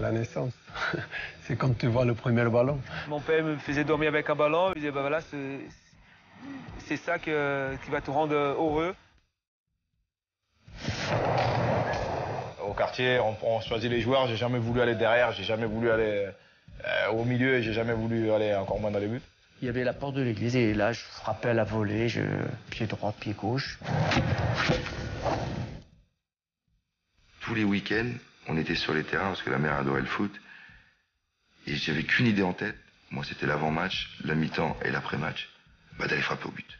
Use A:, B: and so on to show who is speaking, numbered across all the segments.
A: la naissance. C'est quand tu vois le premier ballon.
B: Mon père me faisait dormir avec un ballon. Il disait, bah voilà, c'est ça qui va te rendre heureux.
C: Au quartier, on choisit les joueurs. J'ai jamais voulu aller derrière, j'ai jamais voulu aller au milieu et j'ai jamais voulu aller encore moins dans les buts.
D: Il y avait la porte de l'église et là, je frappais à la volée, pied droit, pied gauche.
E: Tous les week-ends, on était sur les terrains parce que la mère adorait le foot. Et j'avais qu'une idée en tête. Moi, c'était l'avant-match, la mi-temps et l'après-match. D'aller frapper au but.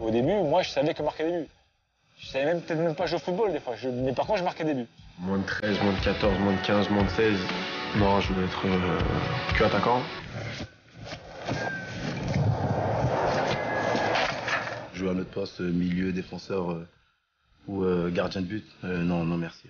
F: Au début, moi, je savais que marquer des buts. Je savais même peut-être même pas jouer au football des fois. Mais par contre, je marquais des buts.
G: Moins de 13, moins de 14, moins de 15, moins de 16. Non, je voulais être que attaquant.
H: Jouer à notre poste, milieu, défenseur ou gardien de but. Non, merci.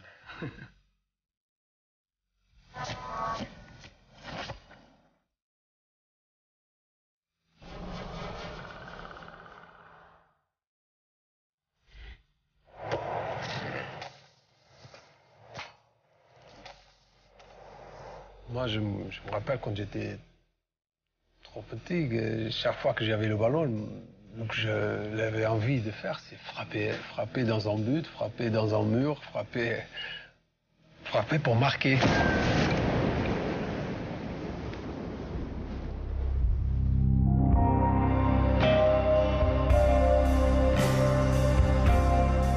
A: Moi, je me rappelle quand j'étais trop petit, chaque fois que j'avais le ballon, donc j'avais envie de faire, c'est frapper dans un but, frapper dans un mur, frapper pour marquer.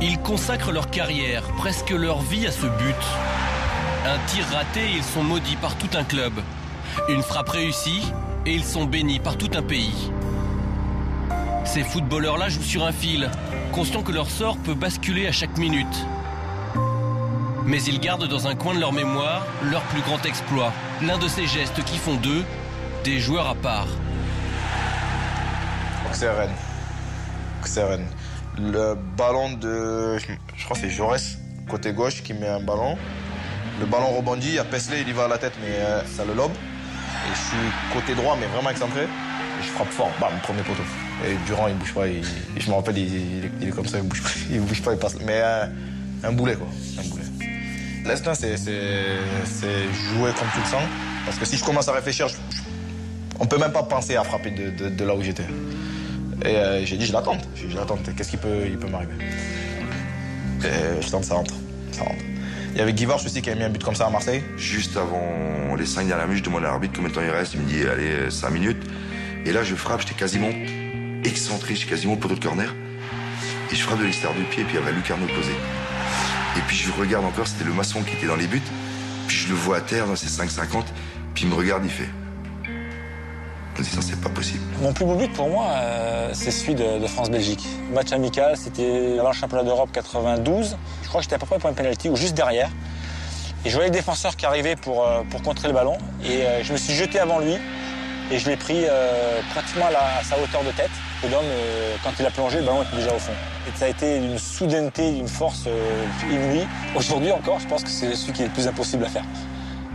I: Ils consacrent leur carrière, presque leur vie à ce but. Un tir raté et ils sont maudits par tout un club. Une frappe réussie et ils sont bénis par tout un pays. Ces footballeurs-là jouent sur un fil, conscients que leur sort peut basculer à chaque minute. Mais ils gardent dans un coin de leur mémoire leur plus grand exploit, l'un de ces gestes qui font d'eux des joueurs à part.
C: C'est Rennes. Le ballon de... Je crois que c'est Jaurès, côté gauche, qui met un ballon. Le ballon rebondit, il y a Paisley, il y va à la tête, mais ça le lobe. Et je suis côté droit, mais vraiment excentré. Et je frappe fort, bam, premier poteau. Et Durand, il bouge pas. Je me rappelle, il est comme ça, il bouge pas, il passe. Mais un boulet, quoi. Un boulet. L'instinct, c'est jouer comme tu le sens. Parce que si je commence à réfléchir, on peut même pas penser à frapper de là où j'étais. Et j'ai dit, je l'attends. Qu'est-ce qu'il peut m'arriver? Et je tente, ça rentre. Il y avait Guy Varche aussi qui avait mis un but comme ça à Marseille.
E: Juste avant les 5 dernières minutes, je demande à l'arbitre combien de temps il reste. Il me dit, allez, 5 minutes. Et là, je frappe, j'étais quasiment excentré, j'étais quasiment au poteau de corner. Et je frappe de l'extérieur du pied, et puis il y avait Lucarno posé. Et puis je regarde encore, c'était le maçon qui était dans les buts. Puis je le vois à terre dans ses 5,50. Puis il me regarde, il fait. En disant, c'est pas possible.
F: Mon plus beau but pour moi, c'est celui de France-Belgique. Match amical, c'était avant le championnat d'Europe 92. Je crois que j'étais à peu près pour un penalty ou juste derrière. Et je voyais le défenseur qui arrivait pour contrer le ballon. Et je me suis jeté avant lui. Et je l'ai pris pratiquement à sa hauteur de tête. Et l'homme, quand il a plongé, le ballon était déjà au fond. Et ça a été une soudaineté, une force inouïe. Aujourd'hui encore, je pense que c'est celui qui est le plus impossible à faire.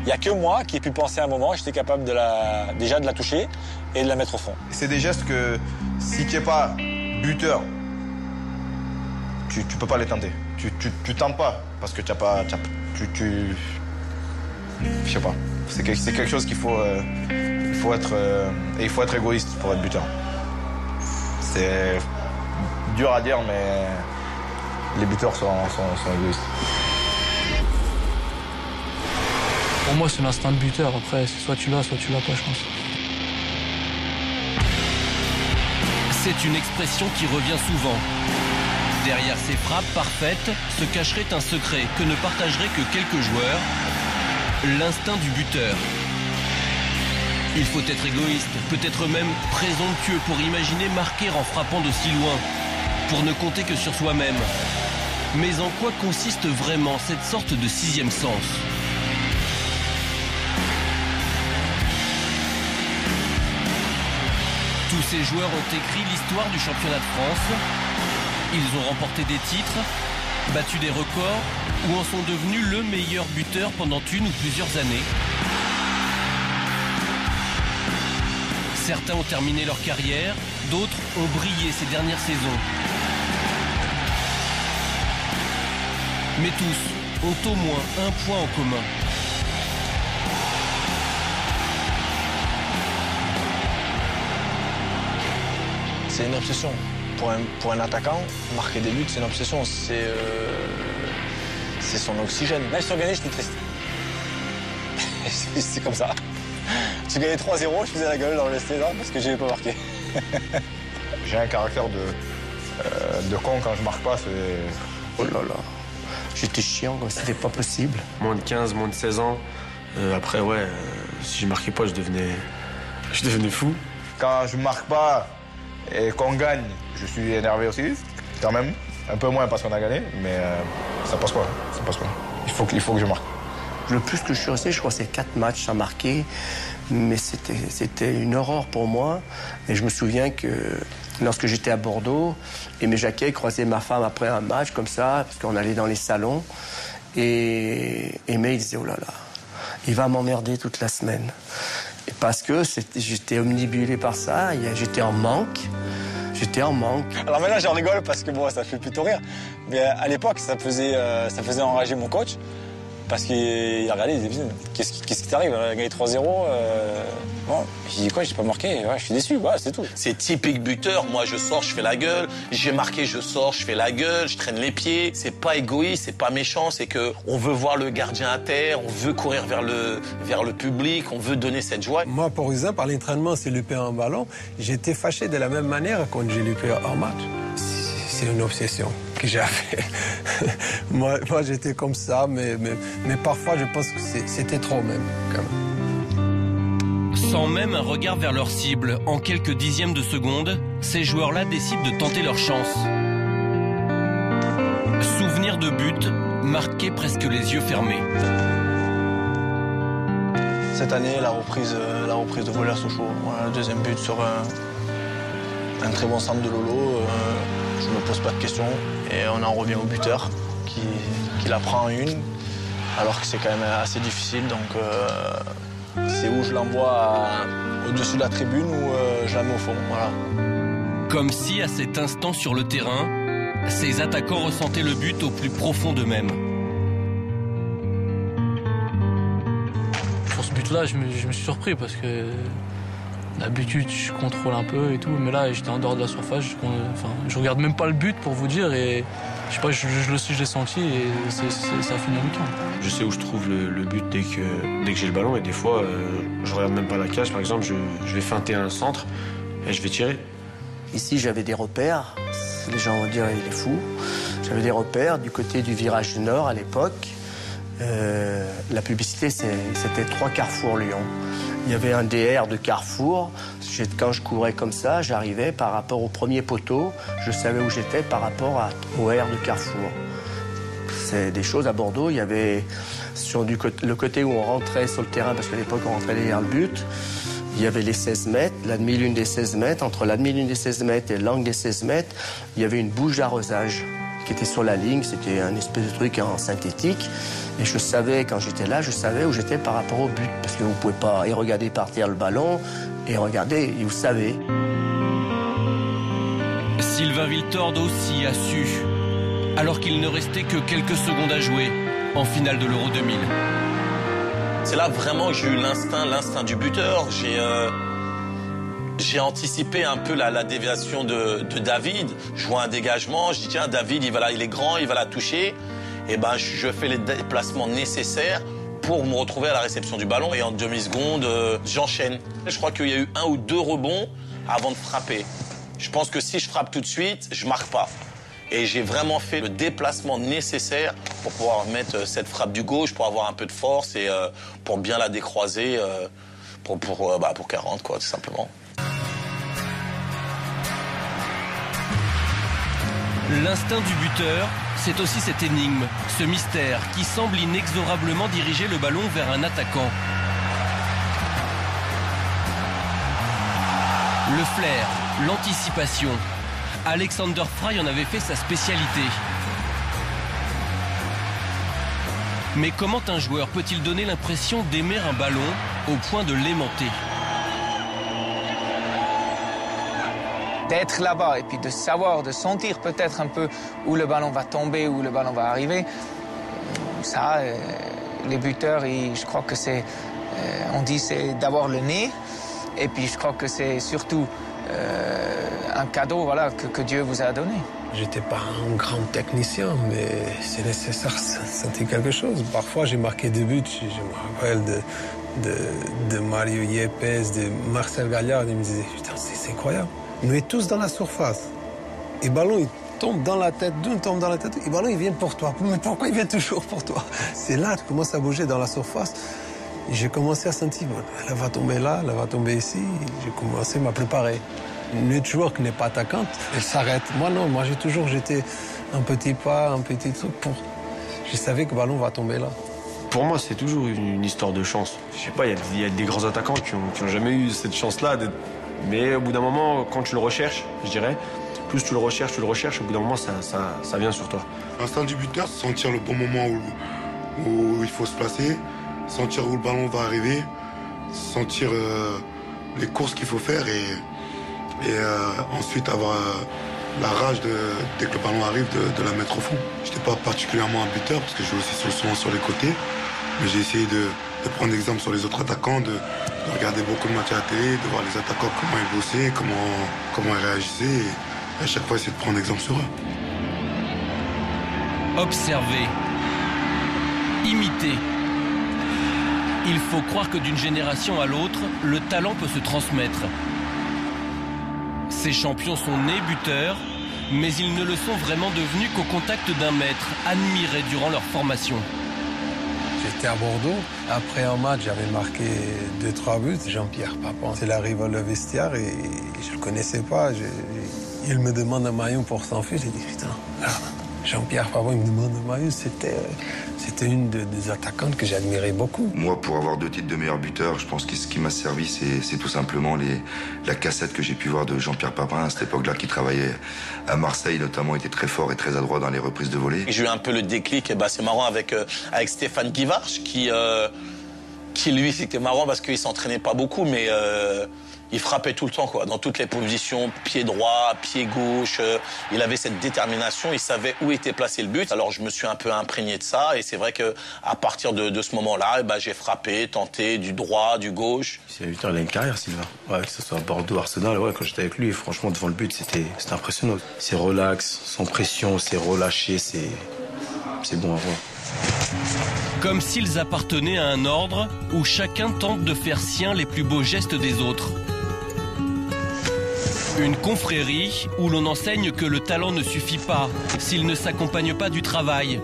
F: Il n'y a que moi qui ai pu penser à un moment, j'étais capable déjà de la toucher et de la mettre au fond.
C: C'est des gestes que si tu n'es pas buteur, tu peux pas les tenter. Tu tentes pas parce que tu n'as pas... je sais pas. C'est quelque chose qu'il faut être égoïste pour être buteur. C'est dur à dire, mais les buteurs sont égoïstes.
J: Pour moi, c'est l'instinct de buteur. Après, soit tu l'as pas, je pense.
I: C'est une expression qui revient souvent. Derrière ces frappes parfaites se cacherait un secret que ne partageraient que quelques joueurs, l'instinct du buteur. Il faut être égoïste, peut-être même présomptueux pour imaginer marquer en frappant d'aussi loin, pour ne compter que sur soi-même. Mais en quoi consiste vraiment cette sorte de sixième sens ? Tous ces joueurs ont écrit l'histoire du championnat de France. Ils ont remporté des titres, battu des records ou en sont devenus le meilleur buteur pendant une ou plusieurs années. Certains ont terminé leur carrière, d'autres ont brillé ces dernières saisons. Mais tous ont au moins un point en commun.
F: C'est une obsession. Pour un attaquant, marquer des buts, c'est une obsession. C'est son oxygène. Là, si on gagnait, j'étais triste. C'est comme ça. Tu gagnais 3-0, je faisais la gueule dans le vestiaire parce que je n'avais pas marqué.
C: J'ai un caractère de con quand je marque pas, c'est...
D: Oh là là, j'étais chiant, c'était pas possible.
G: Moins de 15, moins de 16 ans. Après, ouais, si je marquais pas, je devenais fou.
C: Quand je marque pas et qu'on gagne, je suis énervé aussi, quand même. Un peu moins parce qu'on a gagné, mais ça passe pas, ça passe pas. Il faut que je marque.
D: Le plus que je suis resté, je crois, c'est 4 matchs à marquer. Mais c'était une horreur pour moi. Et je me souviens que lorsque j'étais à Bordeaux, Aimé Jacquet croisait ma femme après un match comme ça, parce qu'on allait dans les salons. Et Aimé, il disait, oh là là, il va m'emmerder toute la semaine. Et parce que j'étais omnibulé par ça, j'étais en manque. J'étais en manque.
F: Alors maintenant, j'en rigole parce que bon, ça fait plutôt rire. Mais à l'époque, ça faisait enrager mon coach. Parce qu'il regardait, il disait, qu'est-ce qui t'arrive? On a gagné 3-0. Bon, j'ai dit quoi? J'ai pas marqué. Ouais, je suis déçu, ouais, c'est tout.
K: C'est typique buteur. Moi, je sors, je fais la gueule. J'ai marqué, je sors, je fais la gueule. Je traîne les pieds. C'est pas égoïste, c'est pas méchant. C'est que on veut voir le gardien à terre, on veut courir vers le public, on veut donner cette joie.
A: Moi, par exemple, à l'entraînement, c'est loupé un ballon. J'étais fâché de la même manière quand j'ai loupé un match. C'est une obsession que j'ai fait. moi j'étais comme ça, mais parfois, je pense que c'était trop même, quand même.
I: Sans même un regard vers leur cible, en quelques dixièmes de seconde, ces joueurs-là décident de tenter leur chance. Souvenir de but, marqué presque les yeux fermés.
F: Cette année, la reprise de Volers-Sochaux. Voilà, le deuxième but sur un très bon centre de Lolo. Je ne me pose pas de questions. Et on en revient au buteur qui la prend en une, alors que c'est quand même assez difficile. Donc c'est où je l'envoie au-dessus de la tribune ou je la mets au fond. Voilà.
I: Comme si à cet instant sur le terrain, ces attaquants ressentaient le but au plus profond d'eux-mêmes.
J: Pour ce but-là, je me suis surpris parce que d'habitude, je contrôle un peu et tout, mais là, j'étais en dehors de la surface. Je regarde même pas le but pour vous dire et je sais pas, je l'ai senti et ça a fini en mi-temps.
G: Je sais où je trouve le but dès que j'ai le ballon et des fois, je regarde même pas la cage. Par exemple, je vais feinter un centre et je vais tirer.
D: Ici, j'avais des repères. Les gens vont dire il est fou. J'avais des repères du côté du virage nord à l'époque. La publicité, c'était 3 Carrefour Lyon. Il y avait un DR de Carrefour. Quand je courais comme ça, j'arrivais par rapport au premier poteau. Je savais où j'étais par rapport au R de Carrefour. C'est des choses à Bordeaux. Il y avait sur le côté où on rentrait sur le terrain, parce qu'à l'époque, on rentrait derrière le but. Il y avait les 16 mètres, la demi-lune des 16 mètres. Entre la demi-lune des 16 mètres et l'angle des 16 mètres, il y avait une bouche d'arrosage qui était sur la ligne. C'était un espèce de truc en synthétique. Et je savais, quand j'étais là, je savais où j'étais par rapport au but. Parce que vous ne pouvez pas regarder par terre le ballon et regarder, et vous savez.
I: Sylvain Wiltord aussi a su, alors qu'il ne restait que quelques secondes à jouer en finale de l'Euro 2000.
K: C'est là vraiment que j'ai eu l'instinct du buteur. J'ai anticipé un peu la déviation de David. Je vois un dégagement, je dis tiens, David, il est grand, il va la toucher. Et ben, je fais les déplacements nécessaires pour me retrouver à la réception du ballon. Et en demi-seconde, j'enchaîne. Je crois qu'il y a eu 1 ou 2 rebonds avant de frapper. Je pense que si je frappe tout de suite, je marque pas. Et j'ai vraiment fait le déplacement nécessaire pour pouvoir mettre cette frappe du gauche, pour avoir un peu de force et pour bien la décroiser pour 40, quoi, tout simplement.
I: L'instinct du buteur, c'est aussi cette énigme, ce mystère qui semble inexorablement diriger le ballon vers un attaquant. Le flair, l'anticipation. Alexander Frey en avait fait sa spécialité. Mais comment un joueur peut-il donner l'impression d'aimer un ballon au point de l'aimanter ?
L: D'être là-bas et puis de savoir, de sentir peut-être un peu où le ballon va tomber, où le ballon va arriver, ça. Les buteurs, je crois que c'est, on dit, c'est d'avoir le nez. Et puis je crois que c'est surtout un cadeau, voilà, que Dieu vous a donné.
A: J'étais pas un grand technicien, mais c'est nécessaire, c'était quelque chose. Parfois, j'ai marqué des buts, je me rappelle de Mario Yepes, de Marcel Gaillard, ils me disaient, putain, c'est incroyable. On est tous dans la surface. Et le ballon, il tombe dans la tête d'une, tombe dans la tête, et le ballon, il vient pour toi. Mais pourquoi il vient toujours pour toi? C'est là, tu commences à bouger dans la surface. Et j'ai commencé à sentir, bon, elle va tomber là, elle va tomber ici. J'ai commencé à me préparer. Une joueur qui n'est pas attaquante, elle s'arrête. Moi, non, moi, j'étais un petit pas, un petit truc pour... Je savais que le ballon va tomber là.
G: Pour moi, c'est toujours une histoire de chance. Je sais pas, il y a des grands attaquants qui ont jamais eu cette chance-là. Mais au bout d'un moment, quand tu le recherches, je dirais, plus tu le recherches, au bout d'un moment, ça vient sur toi.
M: L'instinct du buteur, c'est sentir le bon moment où il faut se placer, sentir où le ballon va arriver, sentir les courses qu'il faut faire et ensuite avoir la rage, dès que le ballon arrive, de la mettre au fond. Je n'étais pas particulièrement un buteur parce que je jouais aussi souvent sur les côtés, mais j'ai essayé de prendre exemple sur les autres attaquants, de regarder beaucoup de matchs à la télé, de voir les attaquants, comment ils bossaient, comment ils réagissaient, et à chaque fois essayer de prendre exemple sur eux.
I: Observer, imiter. Il faut croire que d'une génération à l'autre, le talent peut se transmettre. Ces champions sont nés buteurs, mais ils ne le sont vraiment devenus qu'au contact d'un maître, admiré durant leur formation.
A: J'étais à Bordeaux. Après un match, j'avais marqué 2-3 buts. Jean-Pierre Papin, il arrive au vestiaire et je le connaissais pas. Il me demande un maillot pour s'enfuir. J'ai dit, putain, Jean-Pierre Papin, il me demande un maillot. C'était une des attaquantes que j'admirais beaucoup.
E: Moi, pour avoir 2 titres de meilleur buteur, je pense que ce qui m'a servi, c'est tout simplement la cassette que j'ai pu voir de Jean-Pierre Papin à cette époque-là, qui travaillait à Marseille, notamment, était très fort et très adroit dans les reprises de volée.
K: J'ai eu un peu le déclic, c'est marrant, avec Stéphane Guivarch, qui lui, c'était marrant parce qu'il s'entraînait pas beaucoup, mais il frappait tout le temps, quoi, dans toutes les positions, pied droit, pied gauche. Il avait cette détermination, il savait où était placé le but. Alors je me suis un peu imprégné de ça, et c'est vrai que à partir de ce moment-là, j'ai frappé, tenté du droit, du gauche.
H: C'est il a une carrière, Sylvain. Ouais, que ce soit Bordeaux, Arsenal, ouais, quand j'étais avec lui, franchement, devant le but, c'était impressionnant. C'est relax, sans pression, c'est relâché, c'est bon à voir.
I: Comme s'ils appartenaient à un ordre où chacun tente de faire sien les plus beaux gestes des autres. Une confrérie où l'on enseigne que le talent ne suffit pas s'il ne s'accompagne pas du travail.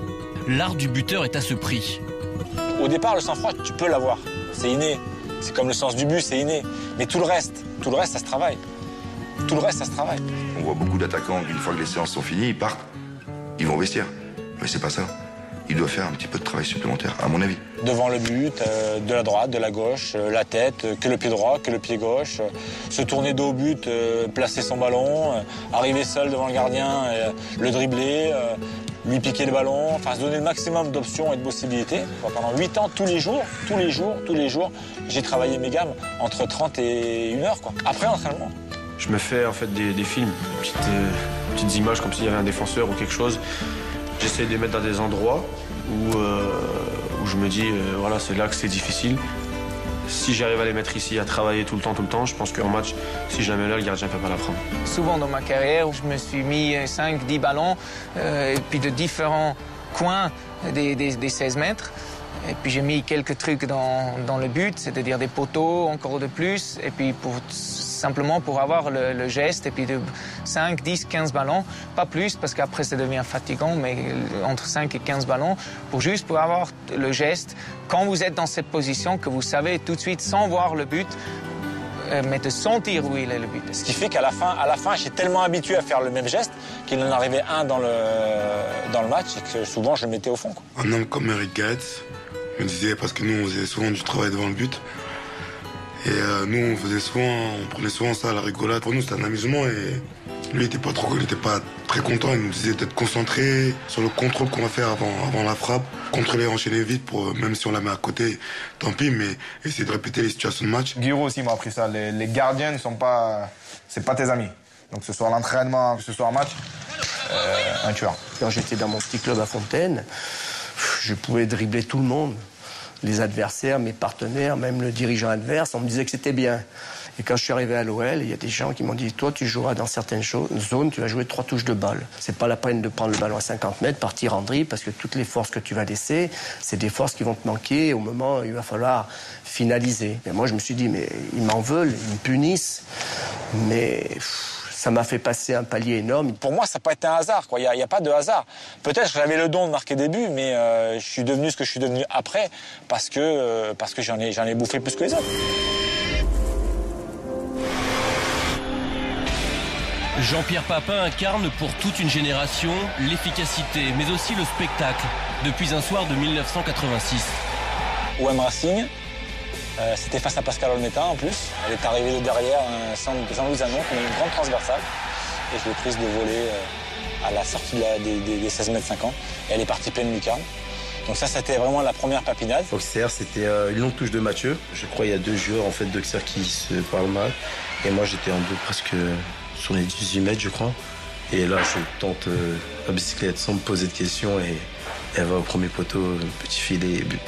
I: L'art du buteur est à ce prix.
F: Au départ, le sang-froid, tu peux l'avoir. C'est inné. C'est comme le sens du but, c'est inné. Mais tout le reste, ça se travaille. Tout le reste, ça se travaille.
E: On voit beaucoup d'attaquants, une fois que les séances sont finies, ils partent, ils vont au vestiaire. Mais c'est pas ça. Il doit faire un petit peu de travail supplémentaire, à mon avis.
F: Devant le but, de la droite, de la gauche, la tête, que le pied droit, que le pied gauche, se tourner dos au but, placer son ballon, arriver seul devant le gardien, le dribbler, lui piquer le ballon, enfin se donner le maximum d'options et de possibilités. Pendant 8 ans, tous les jours, j'ai travaillé mes gammes entre 30 et 1 heure, quoi. Après l'entraînement.
G: Je me fais en fait des films, petites images comme s'il y avait un défenseur ou quelque chose. J'essaie de les mettre dans des endroits où je me dis, voilà, c'est là que c'est difficile. Si j'arrive à les mettre ici, à travailler tout le temps, je pense qu'en match, si je la mets là, le gardien ne peut pas la prendre.
L: Souvent dans ma carrière, je me suis mis 5-10 ballons, et puis de différents coins des 16 mètres. Et puis j'ai mis quelques trucs dans le but, c'est-à-dire des poteaux, encore de plus, et puis simplement pour avoir le geste, et puis de 5, 10, 15 ballons, pas plus, parce qu'après ça devient fatigant, mais entre 5 et 15 ballons, pour avoir le geste, quand vous êtes dans cette position, que vous savez tout de suite, sans voir le but, mais de sentir où il est le but.
F: Ce qui fait qu'à la fin, j'ai tellement habitué à faire le même geste qu'il en arrivait un dans le match, et que souvent je le mettais au fond, quoi.
M: Un homme comme Eric Gaetz me disait, parce que nous on faisait souvent du travail devant le but, et nous on prenait souvent ça à la rigolade. Pour nous c'était un amusement, et lui il était pas très content. Il nous disait d'être concentré sur le contrôle qu'on va faire avant la frappe, contrôler, enchaîner vite, pour même si on la met à côté, tant pis, mais essayer de répéter les situations de match.
N: Guiraud aussi m'a appris ça, les gardiens ne sont pas, c'est pas tes amis. Donc que ce soit l'entraînement, que ce soit un match, un tueur.
D: Quand j'étais dans mon petit club à Fontaine, je pouvais dribbler tout le monde. Les adversaires, mes partenaires, même le dirigeant adverse, on me disait que c'était bien. Et quand je suis arrivé à l'OL, il y a des gens qui m'ont dit « Toi, tu joueras dans certaines zones, tu vas jouer 3 touches de balle. C'est pas la peine de prendre le ballon à 50 mètres, partir en dribble, parce que toutes les forces que tu vas laisser, c'est des forces qui vont te manquer au moment où il va falloir finaliser. » Et moi, je me suis dit « Mais ils m'en veulent, ils me punissent. » Mais ça m'a fait passer un palier énorme.
F: Pour moi, ça n'a pas été un hasard, quoi. Il n'y a pas de hasard. Peut-être que j'avais le don de marquer des buts, mais je suis devenu ce que je suis devenu après, parce que j'en ai bouffé plus que les autres.
I: Jean-Pierre Papin incarne pour toute une génération l'efficacité, mais aussi le spectacle, depuis un soir de 1986.
F: OM Racing, c'était face à Pascal Olmeta en plus. Elle est arrivée de derrière sans Louis Anon, comme une grande transversale. Et je l'ai prise de voler à la sortie des 16 mètres 5 ans. Et elle est partie pleine lucarne. Donc ça, c'était vraiment la première papinade.
H: Auxerre, c'était une longue touche de Mathieu. Je crois qu'il y a 2 joueurs en fait d'Auxerre qui se parlent mal. Et moi, j'étais en dos presque sur les 18 mètres, je crois. Et là, je tente la bicyclette sans me poser de questions et elle va au premier poteau, petit filet et but.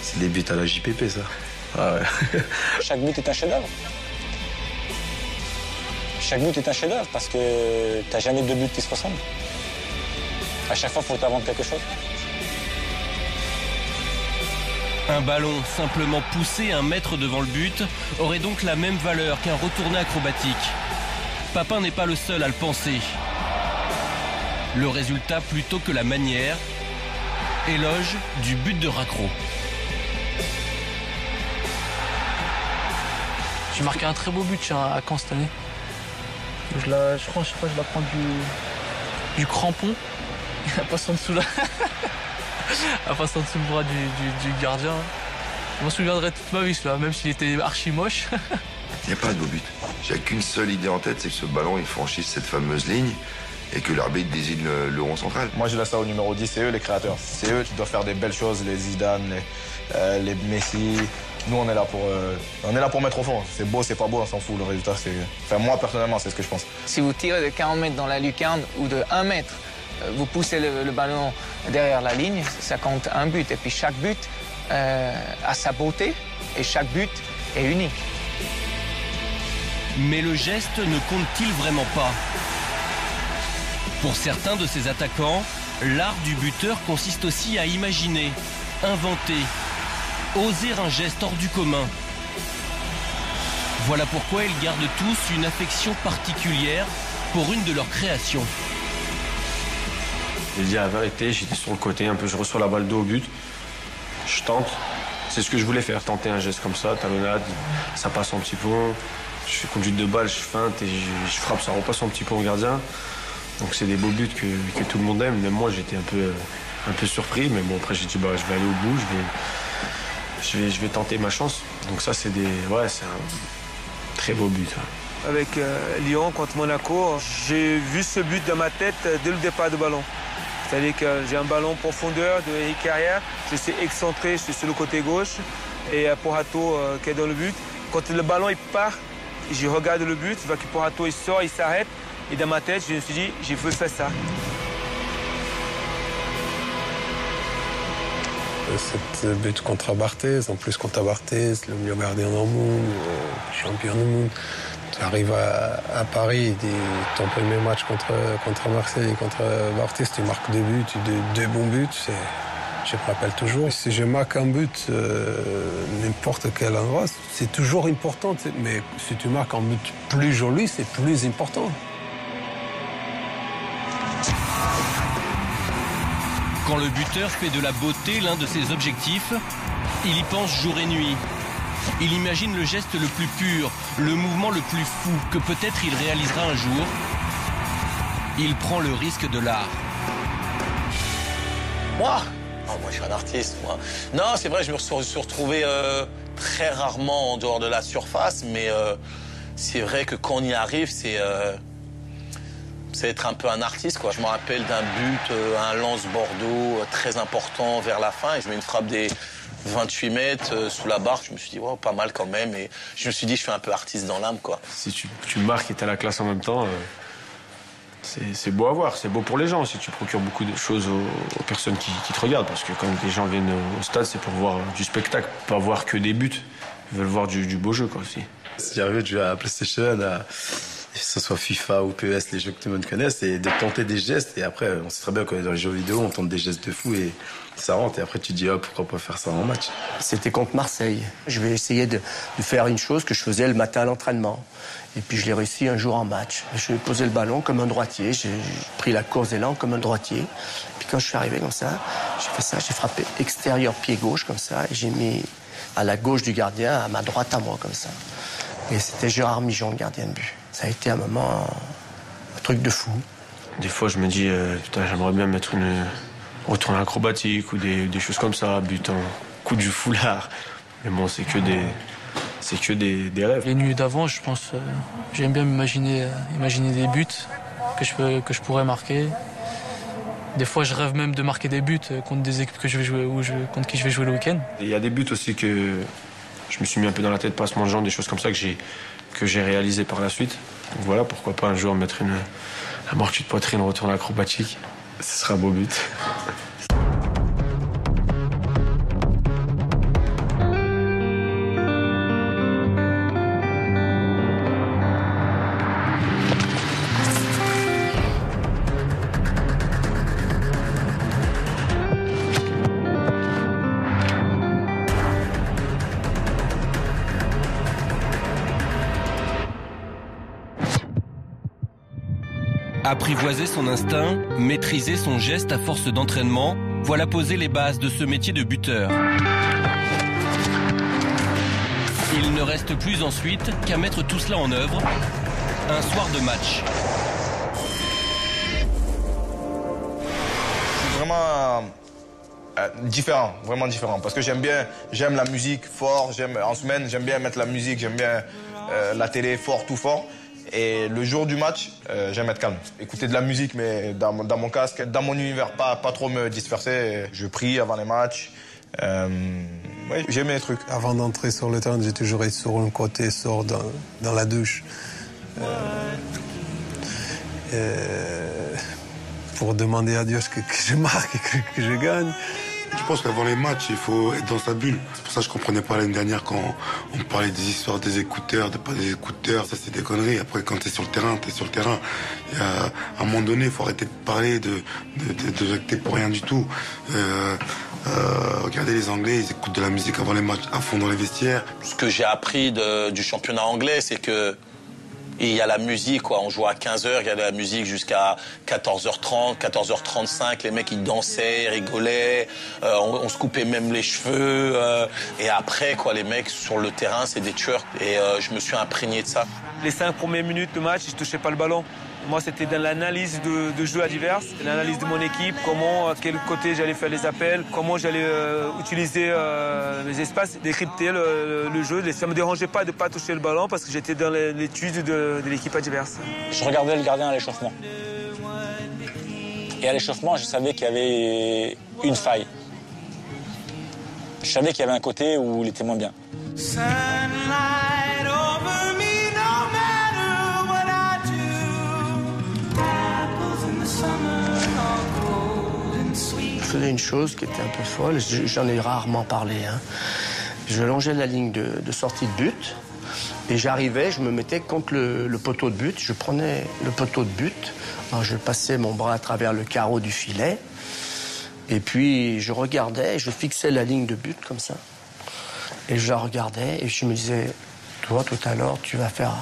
H: C'est des buts à la JPP, ça. Ah ouais.
F: Chaque but est un chef-d'œuvre. Chaque but est un chef-d'œuvre parce que t'as jamais 2 buts qui se ressemblent. À chaque fois, il faut t'inventer quelque chose.
I: Un ballon simplement poussé 1 mètre devant le but aurait donc la même valeur qu'un retourné acrobatique. Papin n'est pas le seul à le penser. Le résultat plutôt que la manière. Éloge du but de Racro.
J: J'ai marqué un très beau but à Caen cette année. Je crois que je la prends du crampon. Elle passe en dessous là. Elle passe en dessous le bras du gardien. Je m'en souviendrai toute ma vie, celui-là, même s'il était archi moche.
E: Il n'y a pas de beau but. J'ai qu'une seule idée en tête, c'est que ce ballon, il franchisse cette fameuse ligne et que l'arbitre désigne le rond central.
N: Moi, je laisse ça au numéro 10, c'est eux les créateurs. C'est eux qui doivent faire des belles choses, les Zidane, les Messi. Nous, on est là pour mettre au fond. C'est beau, c'est pas beau, on s'en fout. Le résultat, c'est... Enfin, moi, personnellement, c'est ce que je pense.
L: Si vous tirez de 40 mètres dans la lucarne ou de 1 mètre, vous poussez le ballon derrière la ligne, ça compte un but. Et puis chaque but a sa beauté et chaque but est unique.
I: Mais le geste ne compte-t-il vraiment pas? Pour certains de ces attaquants, l'art du buteur consiste aussi à imaginer, inventer, oser un geste hors du commun. Voilà pourquoi ils gardent tous une affection particulière pour une de leurs créations.
G: J'ai dit la vérité, j'étais sur le côté, un peu, je reçois la balle dos au but, je tente. C'est ce que je voulais faire, tenter un geste comme ça, talonnade, ça passe un petit peu. Je fais conduite de balle, je feinte et je frappe, ça repasse un petit peu au gardien. Donc c'est des beaux buts que tout le monde aime. Même moi, j'étais un peu surpris, mais bon, après j'ai dit, bah, je vais aller au bout, je vais tenter ma chance. Donc ça, c'est un très beau but.
B: Avec Lyon contre Monaco, j'ai vu ce but dans ma tête dès le départ du ballon. C'est-à-dire que j'ai un ballon profondeur de Eric Carrière, je suis excentré, je suis sur le côté gauche, et Porato qui est dans le but. Quand le ballon il part, je regarde le but, je vois que Porato il sort, il s'arrête, et dans ma tête, je me suis dit, je veux faire ça.
A: Cette but contre Barthez, en plus contre Barthez, le meilleur gardien du monde, champion du monde. Tu arrives à Paris, ton premier match contre Marseille, contre Barthez, tu marques 2 buts, 2 bons buts. Je me rappelle toujours. Si je marque un but, n'importe quel endroit, c'est toujours important. Mais si tu marques un but plus joli, c'est plus important.
I: Quand le buteur fait de la beauté l'un de ses objectifs, il y pense jour et nuit. Il imagine le geste le plus pur, le mouvement le plus fou que peut-être il réalisera un jour. Il prend le risque de l'art.
K: Moi, je suis un artiste, moi. Non, c'est vrai, je me suis retrouvé très rarement en dehors de la surface, mais c'est vrai que quand on y arrive, c'est être un peu un artiste, quoi. Je me rappelle d'un but, un lance Bordeaux très important vers la fin, et je mets une frappe des 28 mètres sous la barre. Je me suis dit, wow, pas mal quand même, et je me suis dit, je suis un peu artiste dans l'âme, quoi.
G: Si tu marques et t'as la classe en même temps, c'est beau à voir, c'est beau pour les gens aussi. Tu procures beaucoup de choses aux personnes qui te regardent, parce que quand les gens viennent au stade, c'est pour voir du spectacle, pas voir que des buts. Ils veulent voir du beau jeu, quoi, aussi.
H: C'est arrivé de jouer à PlayStation, que ce soit FIFA ou PES, les jeux que tout le monde connaisse, et de tenter des gestes. Et après, on sait très bien que dans les jeux vidéo, on tente des gestes de fou et ça rentre. Et après, tu te dis, oh, pourquoi pas faire ça en match?
D: C'était contre Marseille. Je vais essayer de faire une chose que je faisais le matin à l'entraînement. Et puis je l'ai réussi un jour en match. Je posais le ballon comme un droitier. J'ai pris la course d'élan comme un droitier. Et puis quand je suis arrivé comme ça, j'ai fait ça. J'ai frappé extérieur pied gauche comme ça. Et j'ai mis à la gauche du gardien, à ma droite à moi comme ça. Et c'était Gérard Mijon, le gardien de but. Ça a été un moment, un truc de fou.
G: Des fois, je me dis, putain, j'aimerais bien mettre une retourne acrobatique ou des choses comme ça, but en coup du foulard. Mais bon, c'est que des rêves.
J: Les nuits d'avant, je pense, j'aime bien imaginer des buts que je pourrais marquer. Des fois, je rêve même de marquer des buts contre des équipes que je vais jouer contre qui je vais jouer le week-end.
G: Il y a des buts aussi que je me suis mis un peu dans la tête, passement de jambes, des choses comme ça que j'ai réalisé par la suite. Donc voilà, pourquoi pas un jour mettre un amorti de poitrine, retourne acrobatique. Ce sera un beau but.
I: Apprivoiser son instinct, maîtriser son geste à force d'entraînement, voilà poser les bases de ce métier de buteur. Il ne reste plus ensuite qu'à mettre tout cela en œuvre, un soir de match.
C: C'est vraiment différent, vraiment différent. Parce que j'aime la musique fort, en semaine, j'aime bien mettre la musique, j'aime bien la télé fort, tout fort. Et le jour du match, j'aime être calme. Écouter de la musique, mais dans mon casque, dans mon univers, pas trop me disperser. Je prie avant les matchs. Ouais, j'aime les trucs.
A: Avant d'entrer sur le terrain, j'ai toujours été sur le côté, dans la douche. Pour demander à Dieu que je marque et que je gagne.
M: Je pense qu'avant les matchs, il faut être dans sa bulle. C'est pour ça que je comprenais pas l'année dernière quand on me parlait des histoires des écouteurs, de pas des écouteurs. Ça, c'est des conneries. Après, quand t'es sur le terrain, t'es sur le terrain. Et à un moment donné, il faut arrêter de parler de t'es pour rien du tout. Regardez les Anglais, ils écoutent de la musique avant les matchs à fond dans les vestiaires.
K: Ce que j'ai appris du championnat anglais, c'est que il y a la musique, quoi. On joue à 15h, il y a la musique jusqu'à 14h30, 14h35. Les mecs, ils dansaient, rigolaient. On se coupait même les cheveux. Et après, quoi, les mecs sur le terrain, c'est des tueurs. Et je me suis imprégné de ça.
B: Les 5 premières minutes de match, je touchais pas le ballon. Moi, c'était dans l'analyse de jeux adverses, l'analyse de mon équipe, à quel côté j'allais faire les appels, comment j'allais utiliser les espaces, décrypter le jeu. Ça ne me dérangeait pas de ne pas toucher le ballon parce que j'étais dans l'étude de l'équipe adverse.
F: Je regardais le gardien à l'échauffement. Et à l'échauffement, je savais qu'il y avait une faille. Je savais qu'il y avait un côté où il était moins bien.
D: Je faisais une chose qui était un peu folle, j'en ai rarement parlé. Je longeais la ligne de sortie de but et j'arrivais, je me mettais contre le poteau de but, je prenais le poteau de but, alors je passais mon bras à travers le carreau du filet et puis je regardais, je fixais la ligne de but comme ça et je la regardais et je me disais, toi tout à l'heure tu vas faire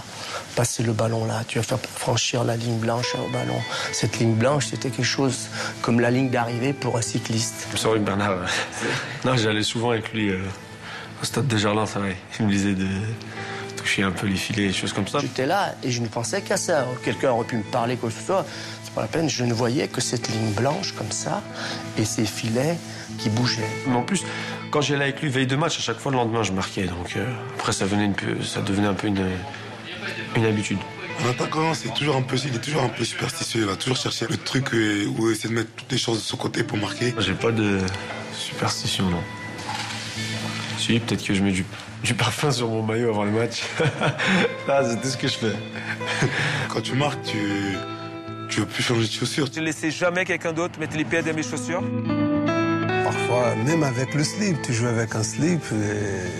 D: passer le ballon là, tu vas faire franchir la ligne blanche au ballon. Cette ligne blanche, c'était quelque chose comme la ligne d'arrivée pour un cycliste.
G: Je me souviens que Bernard, non, j'allais souvent avec lui au stade de Gerland, ça va. Il me disait de toucher un peu les filets, des choses comme ça.
D: J'étais là et je ne pensais qu'à ça. Quelqu'un aurait pu me parler, quoi que ce soit. C'est pas la peine, je ne voyais que cette ligne blanche comme ça et ces filets qui bougeaient.
G: Mais en plus, quand j'allais avec lui veille de match, à chaque fois le lendemain, je marquais. Donc après, ça devenait un peu une habitude.
M: En attaquant, il est toujours un peu superstitieux. Il va toujours chercher le truc où essayer de mettre toutes les choses de son côté pour marquer.
G: J'ai pas de superstition, non. Si, peut-être que je mets du parfum sur mon maillot avant le match. Ah, c'est tout ce que je fais.
M: Quand tu marques, tu veux plus changer de chaussures.
B: Je ne laissais jamais quelqu'un d'autre mettre les pieds dans mes chaussures.
A: Parfois, même avec le slip, tu joues avec un slip.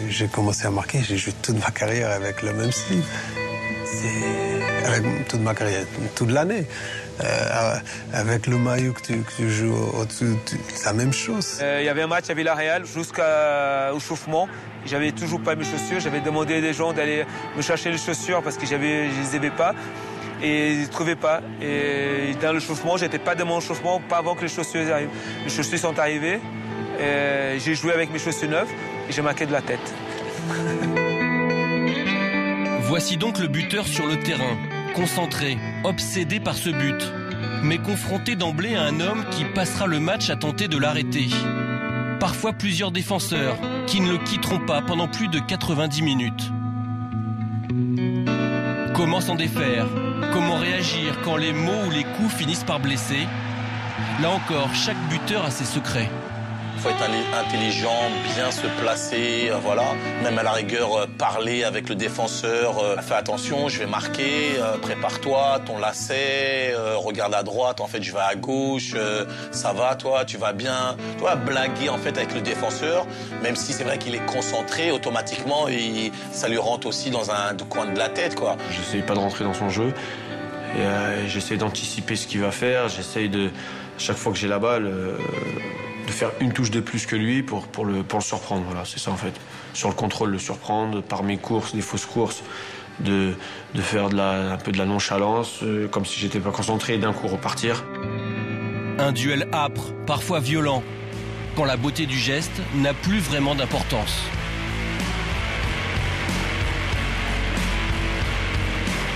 A: J'ai commencé à marquer, j'ai joué toute ma carrière avec le même slip. C'est avec toute ma carrière, toute l'année. Avec le maillot que tu joues au-dessus, c'est la même chose.
B: Il y avait un match à Villarreal jusqu'au chauffement. J'avais toujours pas mes chaussures. J'avais demandé à des gens d'aller me chercher les chaussures parce que je les avais pas. Et ils ne trouvaient pas. Et dans le chauffement, j'étais pas dans mon chauffement, pas avant que les chaussures arrivent. Les chaussures sont arrivées. J'ai joué avec mes chaussures neuves et j'ai marqué de la tête.
I: Voici donc le buteur sur le terrain, concentré, obsédé par ce but, mais confronté d'emblée à un homme qui passera le match à tenter de l'arrêter. Parfois plusieurs défenseurs qui ne le quitteront pas pendant plus de 90 minutes. Comment s'en défaire? Comment réagir quand les mots ou les coups finissent par blesser? Là encore, chaque buteur a ses secrets.
K: Il faut être intelligent, bien se placer, voilà. Même à la rigueur, parler avec le défenseur. Fais attention, je vais marquer, prépare-toi, ton lacet, regarde à droite, en fait je vais à gauche, ça va toi, tu vas bien. Tu vois, blaguer en fait avec le défenseur, même si c'est vrai qu'il est concentré, automatiquement, ça lui rentre aussi dans un coin de la tête, quoi.
G: J'essaye pas de rentrer dans son jeu. J'essaie d'anticiper ce qu'il va faire, j'essaye de, chaque fois que j'ai la balle, de faire une touche de plus que lui pour le surprendre. Voilà, c'est ça en fait. Sur le contrôle, le surprendre, par mes courses, des fausses courses, de faire un peu de la nonchalance, comme si j'étais pas concentré et d'un coup repartir.
I: Un duel âpre, parfois violent, quand la beauté du geste n'a plus vraiment d'importance.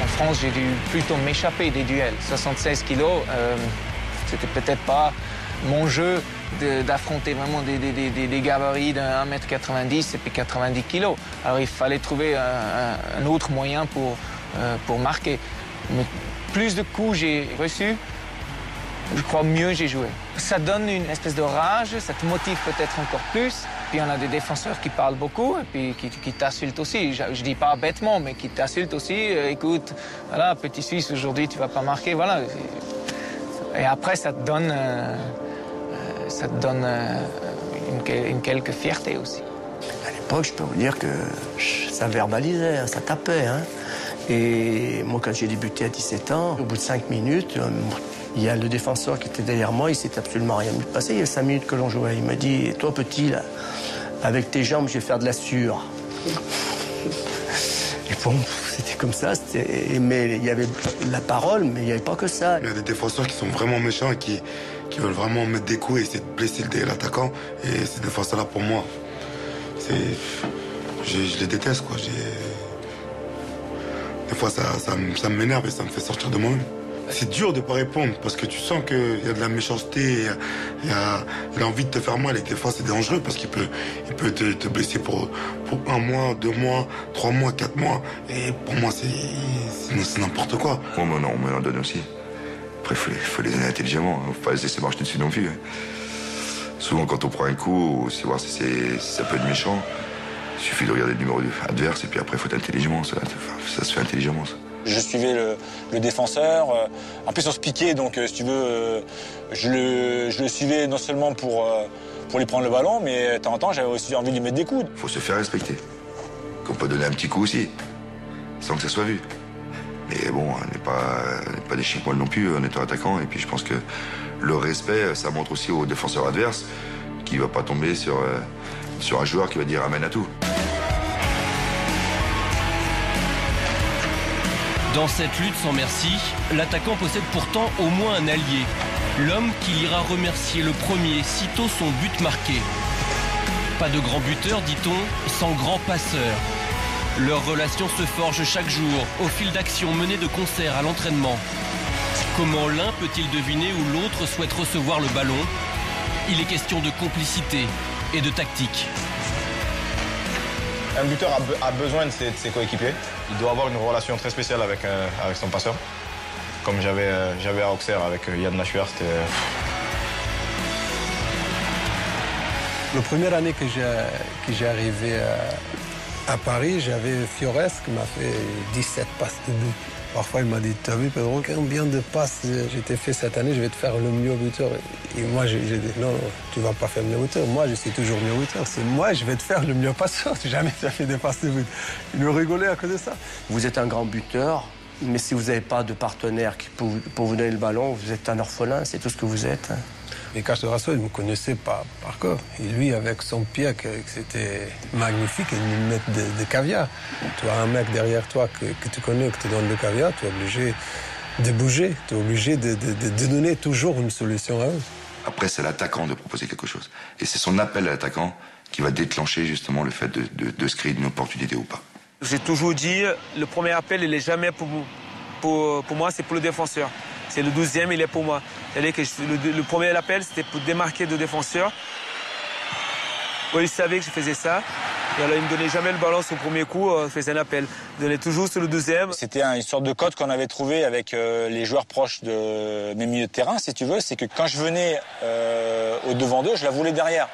L: En France, j'ai dû plutôt m'échapper des duels. 76 kilos, c'était peut-être pas mon jeu d'affronter vraiment des gabarits de 1m90 et puis 90 kilos. Alors il fallait trouver un autre moyen pour marquer. Mais plus de coups j'ai reçus, je crois mieux j'ai joué. Ça donne une espèce de rage, ça te motive peut-être encore plus. Puis on a des défenseurs qui parlent beaucoup et puis qui t'insultent aussi. Je dis pas bêtement, mais qui t'insultent aussi. Écoute, voilà, petit Suisse, aujourd'hui tu vas pas marquer, voilà. Et après ça te donne une quelque fierté aussi.
D: À l'époque, je peux vous dire que ça verbalisait, hein, ça tapait. Hein. Et moi, quand j'ai débuté à 17 ans, au bout de 5 minutes, il y a le défenseur qui était derrière moi, il s'est absolument rien passé. Il y a 5 minutes que l'on jouait. Il m'a dit, toi petit, là, avec tes jambes, je vais faire de la sueur. Et bon, c'était comme ça. Mais il y avait la parole, mais il n'y avait pas que ça.
M: Il y a des défenseurs qui sont vraiment méchants et qui veulent vraiment mettre des coups et essayer de blesser l'attaquant. Et ces défenseurs-là, pour moi, je les déteste, quoi. Des fois, ça m'énerve et ça me fait sortir de moi-même. C'est dur de ne pas répondre parce que tu sens qu'il y a de la méchanceté, il a envie de te faire mal et des fois c'est dangereux parce qu'il peut te blesser pour 1 mois, 2 mois, 3 mois, 4 mois. Et pour moi, c'est n'importe quoi.
E: Bon, mais non, on me en donne aussi. Après, il faut les donner intelligemment, il ne faut pas les laisser marcher dessus non plus. Souvent, quand on prend un coup, c'est voir si ça peut être méchant. Il suffit de regarder le numéro adverse et puis après, il faut être intelligent. Ça se fait intelligemment, ça.
F: Je suivais le défenseur. En plus, on se piquait, donc si tu veux, je le suivais non seulement pour lui prendre le ballon, mais de temps en temps, j'avais aussi envie de lui mettre des coups.
E: Il faut se faire respecter. Qu'on peut donner un petit coup aussi, sans que ça soit vu. Mais bon, on n'est pas des chiens-poils non plus en étant attaquant. Et puis je pense que le respect, ça montre aussi au défenseur adverse qu'il ne va pas tomber sur un joueur qui va dire amène à tout.
I: Dans cette lutte sans merci, l'attaquant possède pourtant au moins un allié. L'homme qu'il ira remercier le premier sitôt son but marqué. Pas de grand buteur, dit-on, sans grand passeur. Leur relation se forge chaque jour, au fil d'actions menées de concert à l'entraînement. Comment l'un peut-il deviner où l'autre souhaite recevoir le ballon? Il est question de complicité et de tactique.
N: Un buteur a besoin de ses coéquipiers. Il doit avoir une relation très spéciale avec son passeur. Comme j'avais à Auxerre avec Yann Lachuer, c'était...
A: La première année que j'ai arrivé à Paris, j'avais Fiores qui m'a fait 17 passes de but. Parfois, il m'a dit, t'as vu, Pedro, combien de passes j'ai été fait cette année, je vais te faire le mieux buteur. Et moi, j'ai dit, non, tu vas pas faire le mieux buteur. Moi, je suis toujours mieux buteur. C'est moi, je vais te faire le mieux passeur. Jamais tu as fait des passes de but. Il nous rigolait à cause de ça.
D: Vous êtes un grand buteur, mais si vous n'avez pas de partenaire pour vous donner le ballon, vous êtes un orphelin, c'est tout ce que vous êtes.
A: Mais Castro, il ne me connaissait pas par cœur. Et lui, avec son pied, c'était magnifique, il me met de caviar. Tu as un mec derrière toi que tu connais, que te donne de caviar, tu es obligé de bouger, tu es obligé de donner toujours une solution à eux.
E: Après, c'est l'attaquant de proposer quelque chose. Et c'est son appel à l'attaquant qui va déclencher justement le fait de se créer une opportunité ou pas.
B: J'ai toujours dit, le premier appel, il n'est jamais pour moi, c'est pour le défenseur. C'est le 12e, il est pour moi. C'est-à-dire que le premier appel, c'était pour démarquer de défenseur. Il savait que je faisais ça. Et alors, il ne me donnait jamais le ballon sur le premier coup, il faisait un appel. Il donnait toujours sur le 12e.
F: C'était une sorte de code qu'on avait trouvé avec les joueurs proches de mes milieux de terrain, si tu veux. C'est que quand je venais au devant d'eux, je la voulais derrière.